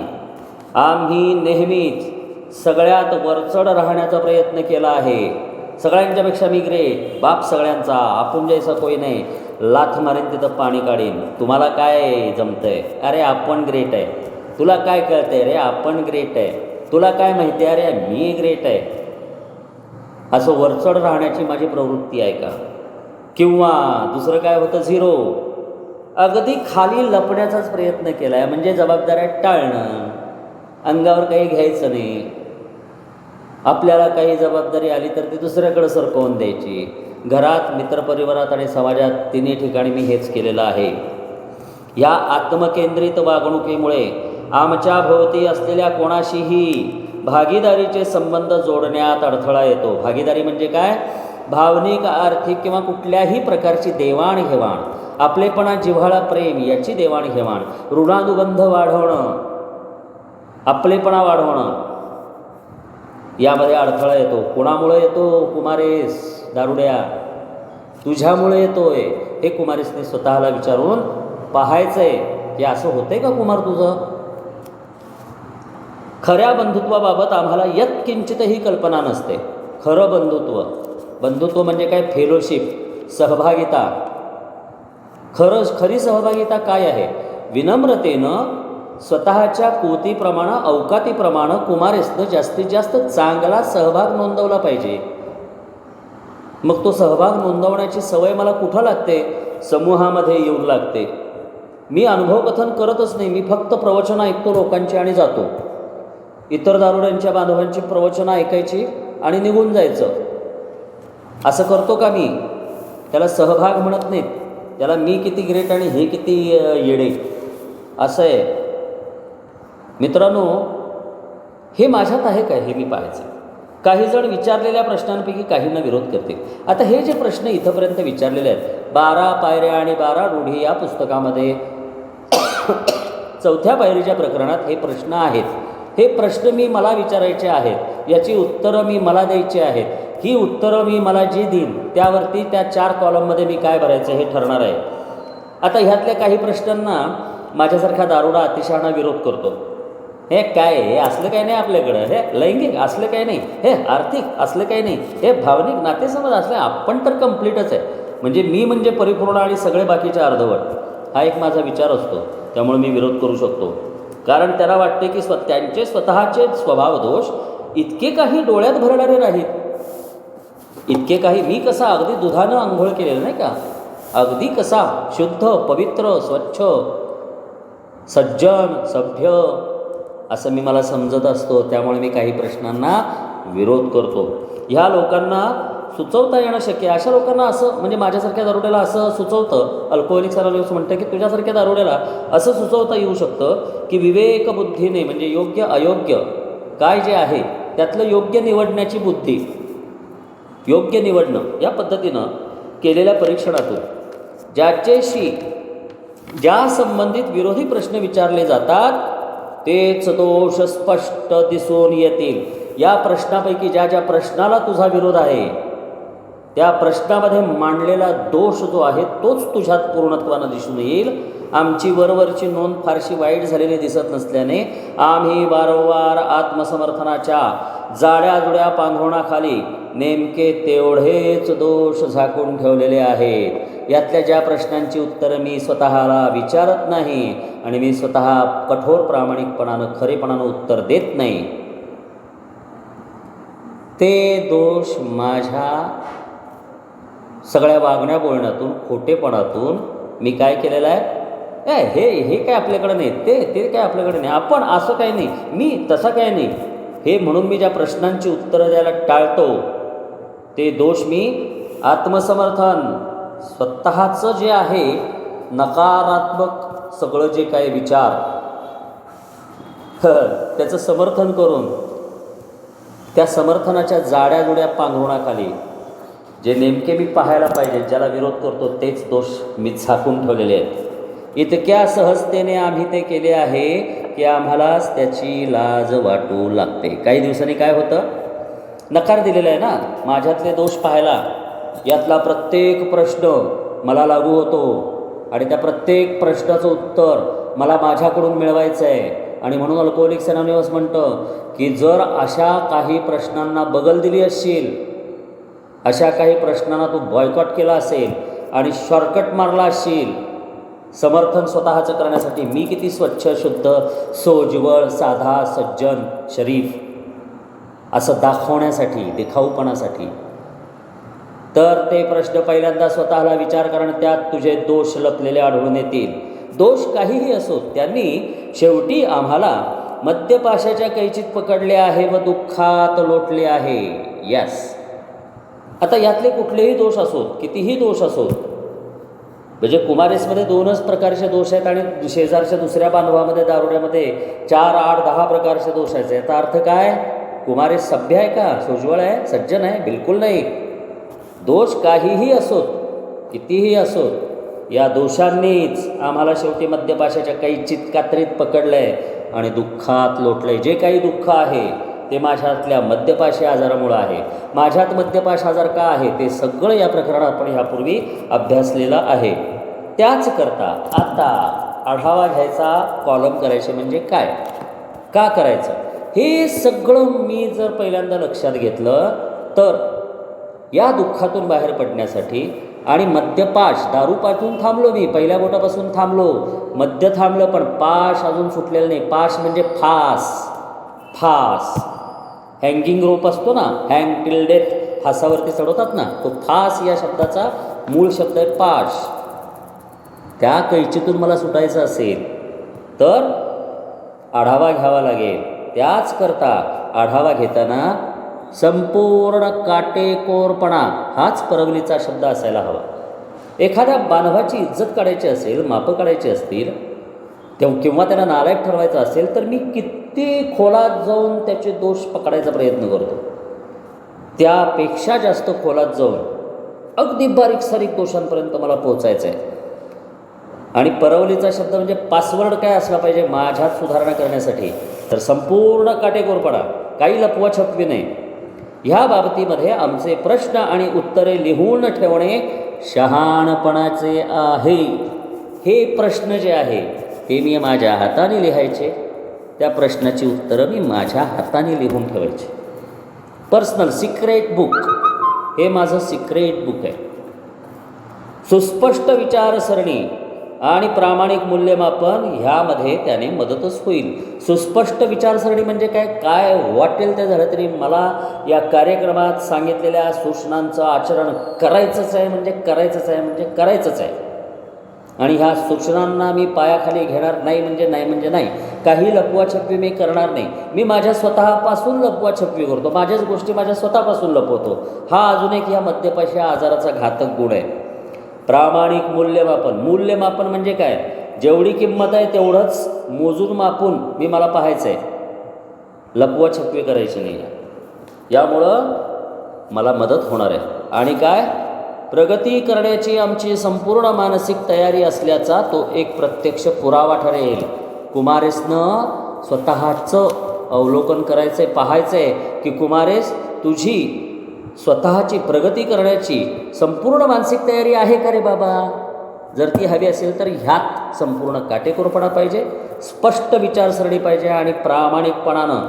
आम्ही नेहमीच सगळ्यात वरचढ राहण्याचा प्रयत्न केला आहे. सगळ्यांच्यापेक्षा मी ग्रेट, बाप सगळ्यांचा, आपण जैसा कोई नाही, लाथ मारीन तिथं पाणी काढीन, तुम्हाला काय जमतंय, अरे आपण ग्रेट आहे, तुला काय कळतंय रे, आपण ग्रेट आहे, तुला काय माहिती आहे, अरे मी ग्रेट आहे, असं वरचढ राहण्याची माझी प्रवृत्ती आहे का? किंवा दुसरं काय होतं, 0, अगदी खाली लपण्याचाच प्रयत्न केला आहे. म्हणजे जबाबदाऱ्या टाळणं, अंगावर काही घ्यायचं नाही, आपल्याला काही जबाबदारी आली तर ती दुसऱ्याकडे सरकवून द्यायची. घरात, मित्रपरिवारात आणि समाजात, तिन्ही ठिकाणी मी हेच केलेलं आहे. या आत्मकेंद्रित वागणुकीमुळे आमच्या भोवती असलेल्या कोणाशीही भागीदारीचे संबंध जोडण्यात अडथळा येतो. भागीदारी म्हणजे काय? भावनिक, आर्थिक किंवा कुठल्याही प्रकारची देवाणघेवाण, आपलेपणा, जिव्हाळा, प्रेम याची देवाणघेवाण, ऋणानुबंध वाढवणं, आपलेपणा वाढवणं, यामध्ये अडथळा येतो. कोणामुळे येतो? कुमारेस, दारुड्या, तुझ्यामुळे येतोय. हे कुमारेसने स्वतःला विचारून पाहायचं आहे की असं होतंय का कुमार तुझं? खऱ्या बंधुत्वाबाबत आम्हाला यत्किंचितही कल्पना नसते. खरं बंधुत्व म्हणजे काय? फेलोशिप, सहभागिता. खरी सहभागिता काय आहे? विनम्रतेनं, स्वतःच्या कोतीप्रमाणे, अवकातीप्रमाणे कुमारेसनं जास्तीत जास्त चांगला सहभाग नोंदवला पाहिजे. मग तो सहभाग नोंदवण्याची सवय मला कुठं लागते? समूहामध्ये येऊन लागते. मी अनुभवकथन करतच नाही, मी फक्त प्रवचनं ऐकतो लोकांची आणि जातो. इतर दारुड्यांच्या बांधवांची प्रवचनं ऐकायची आणि निघून जायचं. असं करतो का मी? त्याला सहभाग म्हणत नाहीत. त्याला मी किती ग्रेट आणि हे किती येडे असं आहे. मित्रांनो, हे माझ्यात आहे काय हे मी पाहायचं. काही जण विचारलेल्या प्रश्नांपैकी काहींना विरोध करतील. आता हे जे प्रश्न इथंपर्यंत विचारलेले आहेत, 12 पायऱ्या आणि 12 रूढी या पुस्तकामध्ये 4थ्या पायरीच्या प्रकरणात हे प्रश्न आहेत. हे प्रश्न मला विचारायचे आहेत, याची उत्तरं मला द्यायची आहेत. ही उत्तरं मला जी देईन त्यावरती त्या 4 कॉलममध्ये मी काय भरायचं हे ठरणार आहे. आता ह्यातल्या काही प्रश्नांना माझ्यासारखा दारुडा अतिशहाणा विरोध करतो. हे काय, हे असलं काही नाही आपल्याकडं, हे लैंगिक असलं काही नाही, हे आर्थिक असलं काही नाही, हे भावनिक नातेसंबंध असले, आपण तर कम्प्लीटच आहे, म्हणजे मी म्हणजे परिपूर्ण आणि सगळे बाकीचे अर्धवट. हा एक माझा विचार असतो. त्यामुळे मी विरोध करू शकतो. कारण त्याला वाटते की त्यांचे स्वतःचे स्वभाव दोष इतके काही डोळ्यात भरणारे नाहीत. इतके काही, मी कसा अगदी दुधानं आंघोळ केलेलं नाही का, अगदी कसा शुद्ध, पवित्र, स्वच्छ, सज्जन, सभ्य असं मला समजत असतो. त्यामुळे मी काही प्रश्नांना विरोध करतो. ह्या लोकांना सुचवता येणं शक्य आहे. अशा लोकांना असं, म्हणजे माझ्यासारख्या दारुड्याला असं सुचवतं, अल्कोहोलिक्स अनोनिमस म्हणतं की तुझ्यासारख्या दारुड्याला असं सुचवता येऊ शकतं की विवेकबुद्धीने, म्हणजे योग्य अयोग्य काय जे आहे त्यातलं योग्य निवडण्याची बुद्धी, योग्य निवडणं या पद्धतीनं केलेल्या परीक्षणातून ज्या संबंधित विरोधी प्रश्न विचारले जातात तेच दोष स्पष्ट दिसून येतील. या प्रश्नापैकी ज्या प्रश्नाला तुझा विरोध आहे त्या प्रश्नामध्ये मांडलेला दोष जो आहे तोच तुझ्यात पूर्णत्वानं दिसून येईल. आमची वरवरची नोंद फारशी वाईट झालेली दिसत नसल्याने आम्ही वारंवार आत्मसमर्थनाच्या जाड्याजुड्या पांघरुणाखाली नेमके तेवढेच दोष झाकून ठेवलेले आहेत. यातल्या ज्या प्रश्नांची उत्तरं मी स्वतःला विचारत नाही आणि मी स्वतः कठोर प्रामाणिकपणानं, खरेपणानं उत्तर देत नाही, ते दोष माझ्या सगळ्या वागण्या बोलण्यातून, खोटेपणातून मी काय केलेलं आहे, हे काय आपल्याकडे नाही, ते काय आपल्याकडे नाही, आपण असं काही नाही, मी तसं काही नाही, हे म्हणून मी ज्या प्रश्नांची उत्तरं द्यायला टाळतो ते दोष मी आत्मसमर्थन, स्वतःचं जे आहे नकारात्मक सगळं जे काही विचार त्याचं समर्थन करून त्या समर्थनाच्या जाड्याजुड्या पांघरुणाखाली जे नेमके मी पाहायला पाहिजे, ज्याला विरोध करतो तेच दोष मी झाकून ठेवलेले आहेत. इतक्या सहजतेने आम्ही ते केले आहे की आम्हालाच त्याची लाज वाटू लागते. काही दिवसांनी काय होतं, नकार दिलेला आहे ना माझ्यातले दोष पाहायला. यातला प्रत्येक प्रश्न मला लागू होतो आणि त्या प्रत्येक प्रश्नाचं उत्तर मला माझ्याकडून मिळवायचं आहे. आणि म्हणून अल्कोहोलिक्स अनोनिमस म्हणतं की जर अशा काही प्रश्नांना बगल दिली असशील, अशा काही प्रश्नांना तू बॉयकॉट केला असेल आणि शॉर्टकट मारला असशील समर्थन स्वतःचं करण्यासाठी, मी किती स्वच्छ, शुद्ध, सोज्वळ, साधा, सज्जन, शरीफ असं दाखवण्यासाठी, दिखाऊपणासाठी, तर ते प्रश्न पहिल्यांदा स्वतःला विचार कारण त्यात तुझे दोष लपलेले आढळून येतील. दोष काहीही असो, त्यांनी शेवटी आम्हाला मद्यपाशाच्या कैचीत पकडले आहे व दुःखात लोटले आहे. यस, आता यातले कुठलेही दोष असोत, कितीही दोष असोत, म्हणजे कुमारेसमध्ये 2च प्रकारचे दोष आहेत आणि शेजारच्या दुसऱ्या बांधवामध्ये दारुड्यामध्ये 4, 8, 10 प्रकारचे दोष आहेत. याचा अर्थ काय? कुमारेस सभ्य आहे का? सोज्वळ आहे, सज्जन आहे? बिलकुल नाही. दोष काहीही असोत, कितीही असोत, या दोषांनीच आम्हाला शेवटी मद्यपाशाच्या काही चितकात्रीत पकडलं आहे आणि दुःखात लोटलं आहे. जे काही दुःख आहे ते माझ्यातल्या मद्यपाशी आजारामुळं आहे. माझ्यात मद्यपाश आजार का आहे ते सगळं या प्रकरणात आपण ह्यापूर्वी अभ्यासलेलं आहे. त्याचकरता आता आढावा घ्यायचा, कॉलम करायचे म्हणजे काय, का करायचं, हे सगळं मी जर पहिल्यांदा लक्षात घेतलं तर या दुःखातून बाहेर पडण्यासाठी आणि मद्यपाश, दारूपासून थांबलो, मी पहिल्या बोटापासून थांबलो, मद्य थांबलं, पण पाश अजून सुटलेलं नाही. पाश म्हणजे फास, हँगिंग रोप असतो ना, हँग टिल डेथ, फासावरती चढवतात ना, तो फास या शब्दाचा मूळ शब्द आहे पाश. त्या कैचीतून मला सुटायचं असेल तर आढावा घ्यावा लागेल. त्याचकरता आढावा घेताना संपूर्ण काटेकोरपणा हाच परवलीचा शब्द असायला हवा. एखाद्या बांधवाची इज्जत काढायची असेल, मापं काढायची असतील किंवा त्यांना नालायक ठरवायचं असेल तर मी किती खोलात जाऊन त्याचे दोष पकडायचा प्रयत्न करतो. त्यापेक्षा जास्त खोलात जाऊन अगदी बारीक सारीक दोषांपर्यंत मला पोचायचं आहे. आणि परवलीचा शब्द म्हणजे पासवर्ड काय असला पाहिजे माझ्यात सुधारणा करण्यासाठी, तर संपूर्ण काटेकोरपणा, काही लपवाछपवी नाही. ह्या बाबतीमध्ये आमचे प्रश्न आणि उत्तरे लिहून ठेवणे शहाणपणाचे आहे. हे प्रश्न जे आहे हे मी माझ्या हाताने लिहायचे, त्या प्रश्नाची उत्तरं मी माझ्या हाताने लिहून ठेवायचे. पर्सनल सिक्रेट बुक, हे माझं सिक्रेट बुक आहे. सुस्पष्ट विचारसरणी आणि प्रामाणिक मूल्यमापन ह्यामध्ये त्याने मदतच होईल. सुस्पष्ट विचारसरणी म्हणजे काय वाटेल ते झालं तरी मला या कार्यक्रमात सांगितलेल्या सूचनांचं आचरण करायचंच आहे म्हणजे करायचंच आहे. आणि ह्या सूचनांना मी पायाखाली घेणार नाही म्हणजे नाही. काही लपवाछपवी मी करणार नाही. मी माझ्या स्वतःपासून लपवाछपवी करतो, माझ्याच गोष्टी माझ्या स्वतःपासून लपवतो. हा अजून एक या मद्यपाशी आजाराचा घातक गुण आहे. प्रामाणिक मूल्यमापन म्हणजे काय, जेवढी किंमत आहे तेवढंच मोजून मापून मी मला पाहायचं आहे, लपवाछपवी करायची नाही. यामुळं मला मदत होणार आहे. आणि काय, प्रगती करण्याची आमची संपूर्ण मानसिक तयारी असल्याचा तो एक प्रत्यक्ष पुरावा ठरेल. कुमारेसनं स्वतःचं अवलोकन करायचं आहे, पाहायचं आहे की कुमारेस तुझी स्वतःची प्रगती करण्याची संपूर्ण मानसिक तयारी आहे का रे बाबा. जर ती हवी असेल तर ह्यात संपूर्ण काटेकोरपणा पाहिजे, स्पष्ट विचारसरणी पाहिजे आणि प्रामाणिकपणानं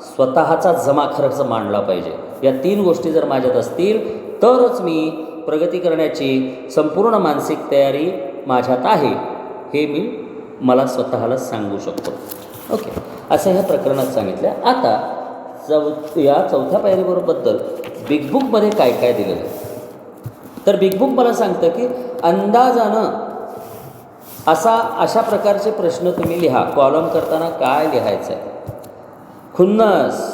स्वतःचा जमा खर्च मांडला पाहिजे. या 3 गोष्टी जर माझ्यात असतील तरच मी प्रगती करण्याची संपूर्ण मानसिक तयारी माझ्यात आहे हे मी मला स्वतःला सांगू शकतो. ओके, असं ह्या प्रकरणात सांगितलं. आता या चौथ्या पायरीबरोबद्दल बिग बुकमध्ये काय काय दिलेलं आहे, तर बिग बुक मला सांगतं की अंदाजानं अशा प्रकारचे प्रश्न तुम्ही लिहा. कॉलम करताना काय लिहायचं आहे, खुन्नस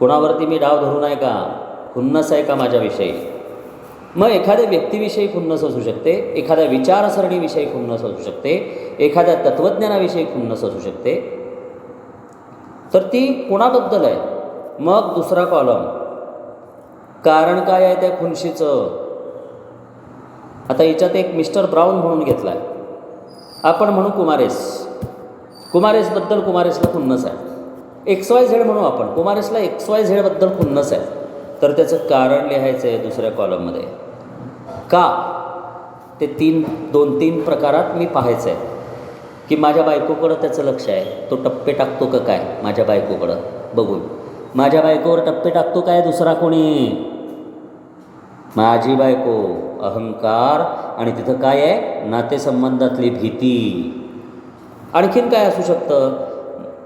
कुणावरती मी डाव धरून आहे का, खुन्नस आहे का माझ्याविषयी. मग एखाद्या व्यक्तीविषयी खुन्नस असू शकते, एखाद्या विचारसरणीविषयी खुन्नस असू शकते, एखाद्या तत्त्वज्ञानाविषयी खुन्नस असू शकते, तर ती कोणाबद्दल आहे. मग दुसरा कॉलम, कारण काय आहे त्या खुनशीचं. आता याच्यात एक मिस्टर ब्राऊन म्हणून घेतला आहे, आपण म्हणू कुमारेसबद्दल कुमारेसला खुन्नस आहे. XYZ म्हणू आपण, कुमारेसला XYZ बद्दल खुन्नस आहे, तर त्याचं कारण लिहायचं आहे दुसऱ्या कॉलममध्ये. का ते 2-3 प्रकारात मी पाहायचं आहे की माझ्या बायकोकडं त्याचं लक्ष आहे, तो टप्पे टाकतो का काय माझ्या बायकोकडं बघून, माझ्या बायकोवर टप्पे टाकतो काय दुसरा कोणी, माझी बायको, अहंकार, आणि तिथं काय आहे नातेसंबंधातली भीती. आणखीन काय असू शकतं,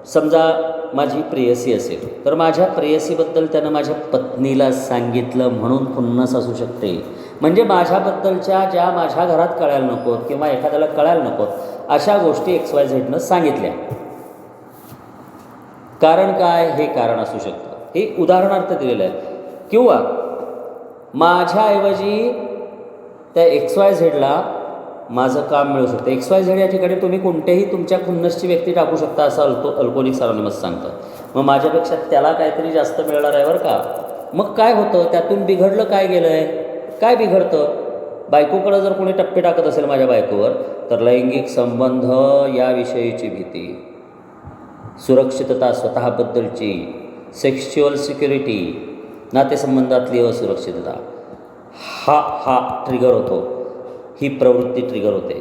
समजा माझी प्रेयसी असेल तर माझ्या प्रेयसीबद्दल त्यानं माझ्या पत्नीला सांगितलं म्हणून खुन्नस असू शकते. म्हणजे माझ्याबद्दलच्या ज्या माझ्या घरात कळायला नकोत किंवा एखाद्याला कळायला नकोत अशा गोष्टी XYZनं सांगितल्या. कारण काय, हे कारण असू शकतं, हे उदाहरणार्थ दिलेलं आहे. किंवा माझ्याऐवजी त्या XYZला माझं काम मिळू शकतं. XYZ या ठिकाणी तुम्ही कोणत्याही तुमच्या खुन्नसची व्यक्ती टाकू शकता असं अल्कोहोलिक्स अनोनिमस सांगतं. मग माझ्यापेक्षा त्याला काहीतरी जास्त मिळणार आहे बरं का. मग काय होतं, त्यातून बिघडलं काय गेलं आहे, काय बिघडतं. बायकोकडं जर कोणी टप्पे टाकत असेल माझ्या बायकोवर, तर लैंगिक संबंध याविषयीची भीती, सुरक्षितता स्वतःबद्दलची, सेक्शुअल सिक्युरिटी, नातेसंबंधातली असुरक्षितता, हा ट्रिगर होतो, ही प्रवृत्ती ट्रिगर होते.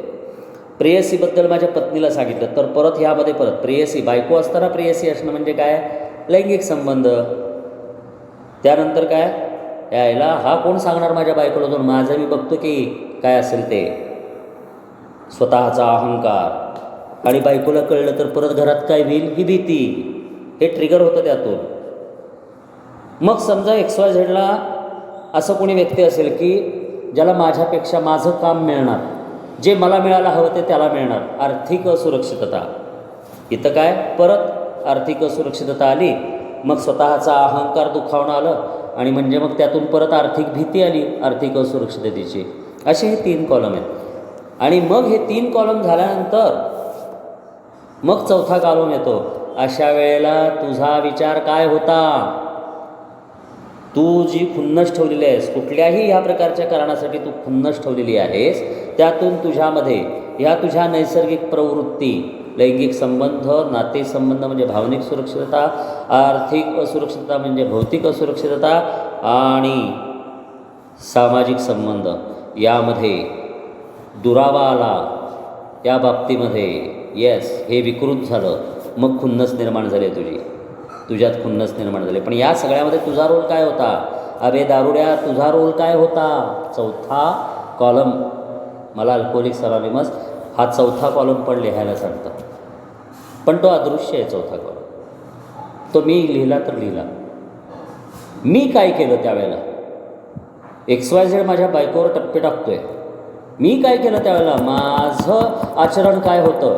प्रेयसीबद्दल माझ्या पत्नीला सांगितलं तर परत ह्यामध्ये परत प्रेयसी, बायको असताना प्रेयसी असणं म्हणजे काय, लैंगिक संबंध. त्यानंतर काय, यायला हा कोण सांगणार माझ्या बायकोला जाऊन, माझं मी बघतो की काय असेल ते, स्वतःचा अहंकार. आणि बायकोला कळलं तर परत घरात काय होईल ही भीती, हे ट्रिगर होतं त्यातून. मग समजा XYZला असं कोणी व्यक्ती असेल की ज्याला माझ्यापेक्षा माझं काम मिळणार, जे मला मिळायला हवं ते त्याला मिळणार, आर्थिक असुरक्षितता. इथं काय, परत आर्थिक असुरक्षितता आली, मग स्वतःचा अहंकार दुखावणं आलं, आणि म्हणजे मग त्यातून परत आर्थिक भीती आली, आर्थिक असुरक्षिततेची. असे हे 3 कॉलम आहेत. आणि मग हे 3 कॉलम झाल्यानंतर मग 4था कॉलम येतो. अशा वेळेला तुझा विचार काय होता, तू जी खुन्नस ठेवलेली आहेस, कुठल्याही ह्या प्रकारच्या कारणासाठी तू खुन्नस ठेवलेली आहेस, त्यातून तुझ्यामध्ये ह्या तुझ्या नैसर्गिक प्रवृत्ती, लैंगिक संबंध, नातेसंबंध म्हणजे भावनिक सुरक्षितता, आर्थिक असुरक्षितता म्हणजे भौतिक असुरक्षितता, आणि सामाजिक संबंध यामध्ये दुरावा आला, या बाबतीमध्ये हे विकृत झालं, मग खुन्नस निर्माण झाली तुझ्यात खुन्नस निर्माण झाली. पण या सगळ्यामध्ये तुझा रोल काय होता, अबे दारुड्या, तुझा रोल काय होता. 4था कॉलम मला अल्कोहोलिक्स अनोनिमस हा 4था कॉलम पण लिहायला सांगतं, पण तो अदृश्य आहे 4था कॉलम. तो मी लिहिला तर लिहिला, मी काय केलं त्यावेळेला. XYZ माझ्या बायकोवर टप्पे टाकतोय, मी काय केलं त्यावेळेला, माझं आचरण काय होतं,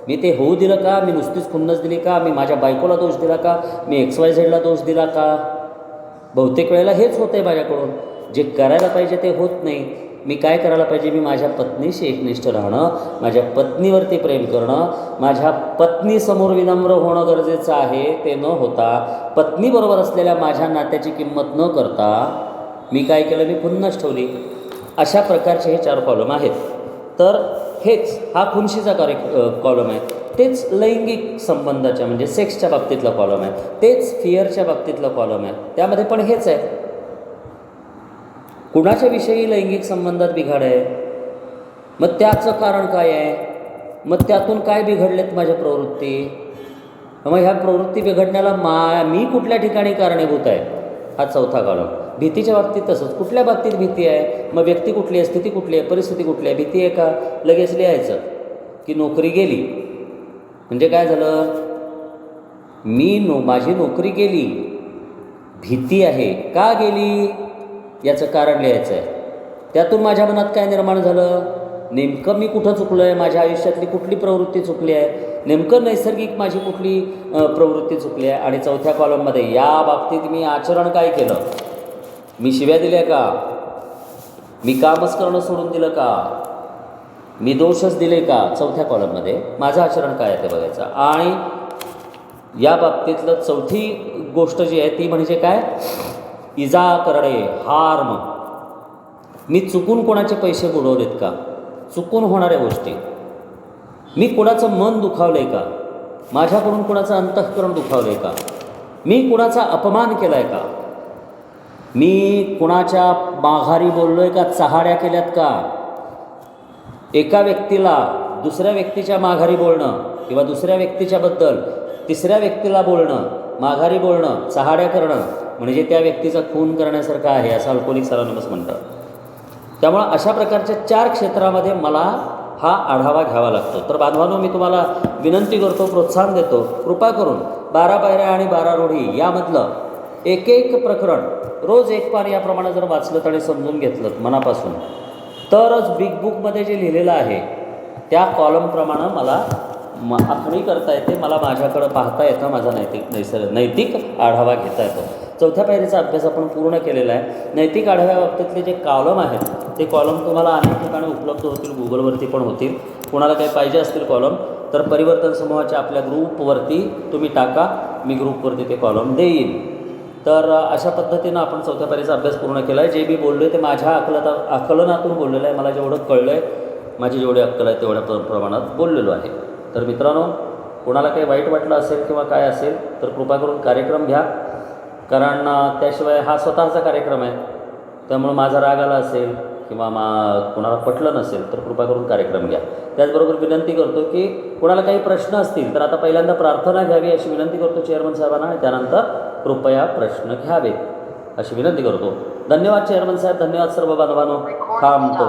मी ते होऊ दिलं का, मी नुसतीच खुन्नस दिली का, मी माझ्या बायकोला दोष दिला का, मी XYZला दोष दिला का. बहुतेक वेळेला हेच होतं आहे माझ्याकडून, जे करायला पाहिजे ते होत नाही. मी काय करायला पाहिजे, मी माझ्या पत्नीशी एकनिष्ठ राहणं, माझ्या पत्नीवरती प्रेम करणं, माझ्या पत्नीसमोर विनम्र होणं गरजेचं आहे, ते न होता पत्नीबरोबर असलेल्या माझ्या नात्याची किंमत न करता मी काय केलं, मी खुन्नस ठेवली. अशा प्रकारचे हे 4 कॉलम आहेत. तर हेच हा खुनशीचा कॉलम आहे, तेच लैंगिक संबंधाच्या म्हणजे सेक्सच्या बाबतीतला कॉलम आहे, तेच फिअरच्या बाबतीतला कॉलम आहे, त्यामध्ये पण हेच आहे. कुणाच्या विषयी लैंगिक संबंधात बिघाड आहे, मग त्याचं कारण काय आहे, मग त्यातून काय बिघडलेत माझ्या प्रवृत्ती, मग ह्या प्रवृत्ती बिघडण्याला मी कुठल्या ठिकाणी कारणीभूत आहे, हा 4था कॉलम. भीतीच्या बाबतीत तसंच, कुठल्या बाबतीत भीती आहे, मग व्यक्ती कुठली आहे, स्थिती कुठली आहे, परिस्थिती कुठली आहे. भीती आहे का, लगेच लिहायचं की नोकरी गेली म्हणजे काय झालं, माझी नोकरी गेली, भीती आहे, का गेली याचं कारण लिहायचं आहे. त्यातून माझ्या मनात काय निर्माण झालं, नेमकं मी कुठं चुकलो आहे, माझ्या आयुष्यातली कुठली प्रवृत्ती चुकली आहे, नेमकं नैसर्गिक माझी कुठली प्रवृत्ती चुकली आहे. आणि 4थ्या कॉलममध्ये या बाबतीत मी आचरण काय केलं, मी शिव्या दिल्या का, मी कामच करणं सोडून दिलं का, मी दोषच दिले का. 4थ्या कॉलममध्ये माझं आचरण काय आहे ते बघायचं. आणि या बाबतीतलं 4थी गोष्ट जी आहे ती म्हणजे काय, इजा करणे, हार्म. मी चुकून कोणाचे पैसे बुडवलेत का, चुकून होणाऱ्या गोष्टी, मी कुणाचं मन दुखावलं आहे का, माझ्याकडून कुणाचं अंतःकरण दुखावलं आहे का, मी कुणाचा अपमान केला आहे का, मी कुणाच्या माघारी बोललो आहे का, चहाड्या केल्यात का. एका व्यक्तीला दुसऱ्या व्यक्तीच्या माघारी बोलणं किंवा दुसऱ्या व्यक्तीच्याबद्दल तिसऱ्या व्यक्तीला बोलणं, माघारी बोलणं, चहाड्या करणं म्हणजे त्या व्यक्तीचा खून करण्यासारखं आहे, असं अल्कोहोलिक्स अनोनिमस म्हणतात. त्यामुळं अशा प्रकारच्या 4 क्षेत्रामध्ये मला हा आढावा घ्यावा लागतो. तर बांधवांनो, मी तुम्हाला विनंती करतो, प्रोत्साहन देतो, कृपा करून 12 पायऱ्या आणि 12 रूढी यामधलं एक प्रकरण रोज 1 पान याप्रमाणे जर वाचलं आणि समजून घेतलं मनापासून, तरच बिग बुकमध्ये जे लिहिलेलं आहे त्या कॉलमप्रमाणे मला आखणी करता येते, मला माझ्याकडं पाहता येतं, माझा नैतिक आढावा घेता येतो. चौथ्या पायरीचा अभ्यास आपण पूर्ण केलेला आहे. नैतिक आढाव्या बाबतीतले जे कॉलम आहेत ते कॉलम तुम्हाला अनेक ठिकाणी उपलब्ध होतील, गुगलवरती पण होतील. कोणाला काही पाहिजे असतील कॉलम तर परिवर्तन समूहाच्या आपल्या ग्रुपवरती तुम्ही टाका, मी ग्रुपवरती ते कॉलम देईन. तर अशा पद्धतीनं आपण चौथ्या पायरीचा अभ्यास पूर्ण केला आहे. जे मी बोललो आहे ते माझ्या आकलनातून बोललेलं आहे. मला जेवढं कळलं आहे, माझी जेवढी अक्कल आहे तेवढ्या प्रमाणात बोललेलो आहे. तर मित्रांनो, कोणाला काही वाईट वाटलं असेल किंवा काय असेल तर कृपा करून कार्यक्रम घ्या, कारण त्याशिवाय हा स्वतःचा कार्यक्रम आहे. त्यामुळं माझा राग आला असेल किंवा कोणाला पटलं नसेल तर कृपा करून कार्यक्रम घ्या. त्याचबरोबर विनंती करतो की कोणाला काही प्रश्न असतील तर आता पहिल्यांदा प्रार्थना घ्यावी अशी विनंती करतो चेअरमन साहेबांना, आणि त्यानंतर कृपया प्रश्न घ्यावेत अशी विनंती करतो. धन्यवाद चेअरमन साहेब, धन्यवाद सर्व बांधवांनो. थांबतो.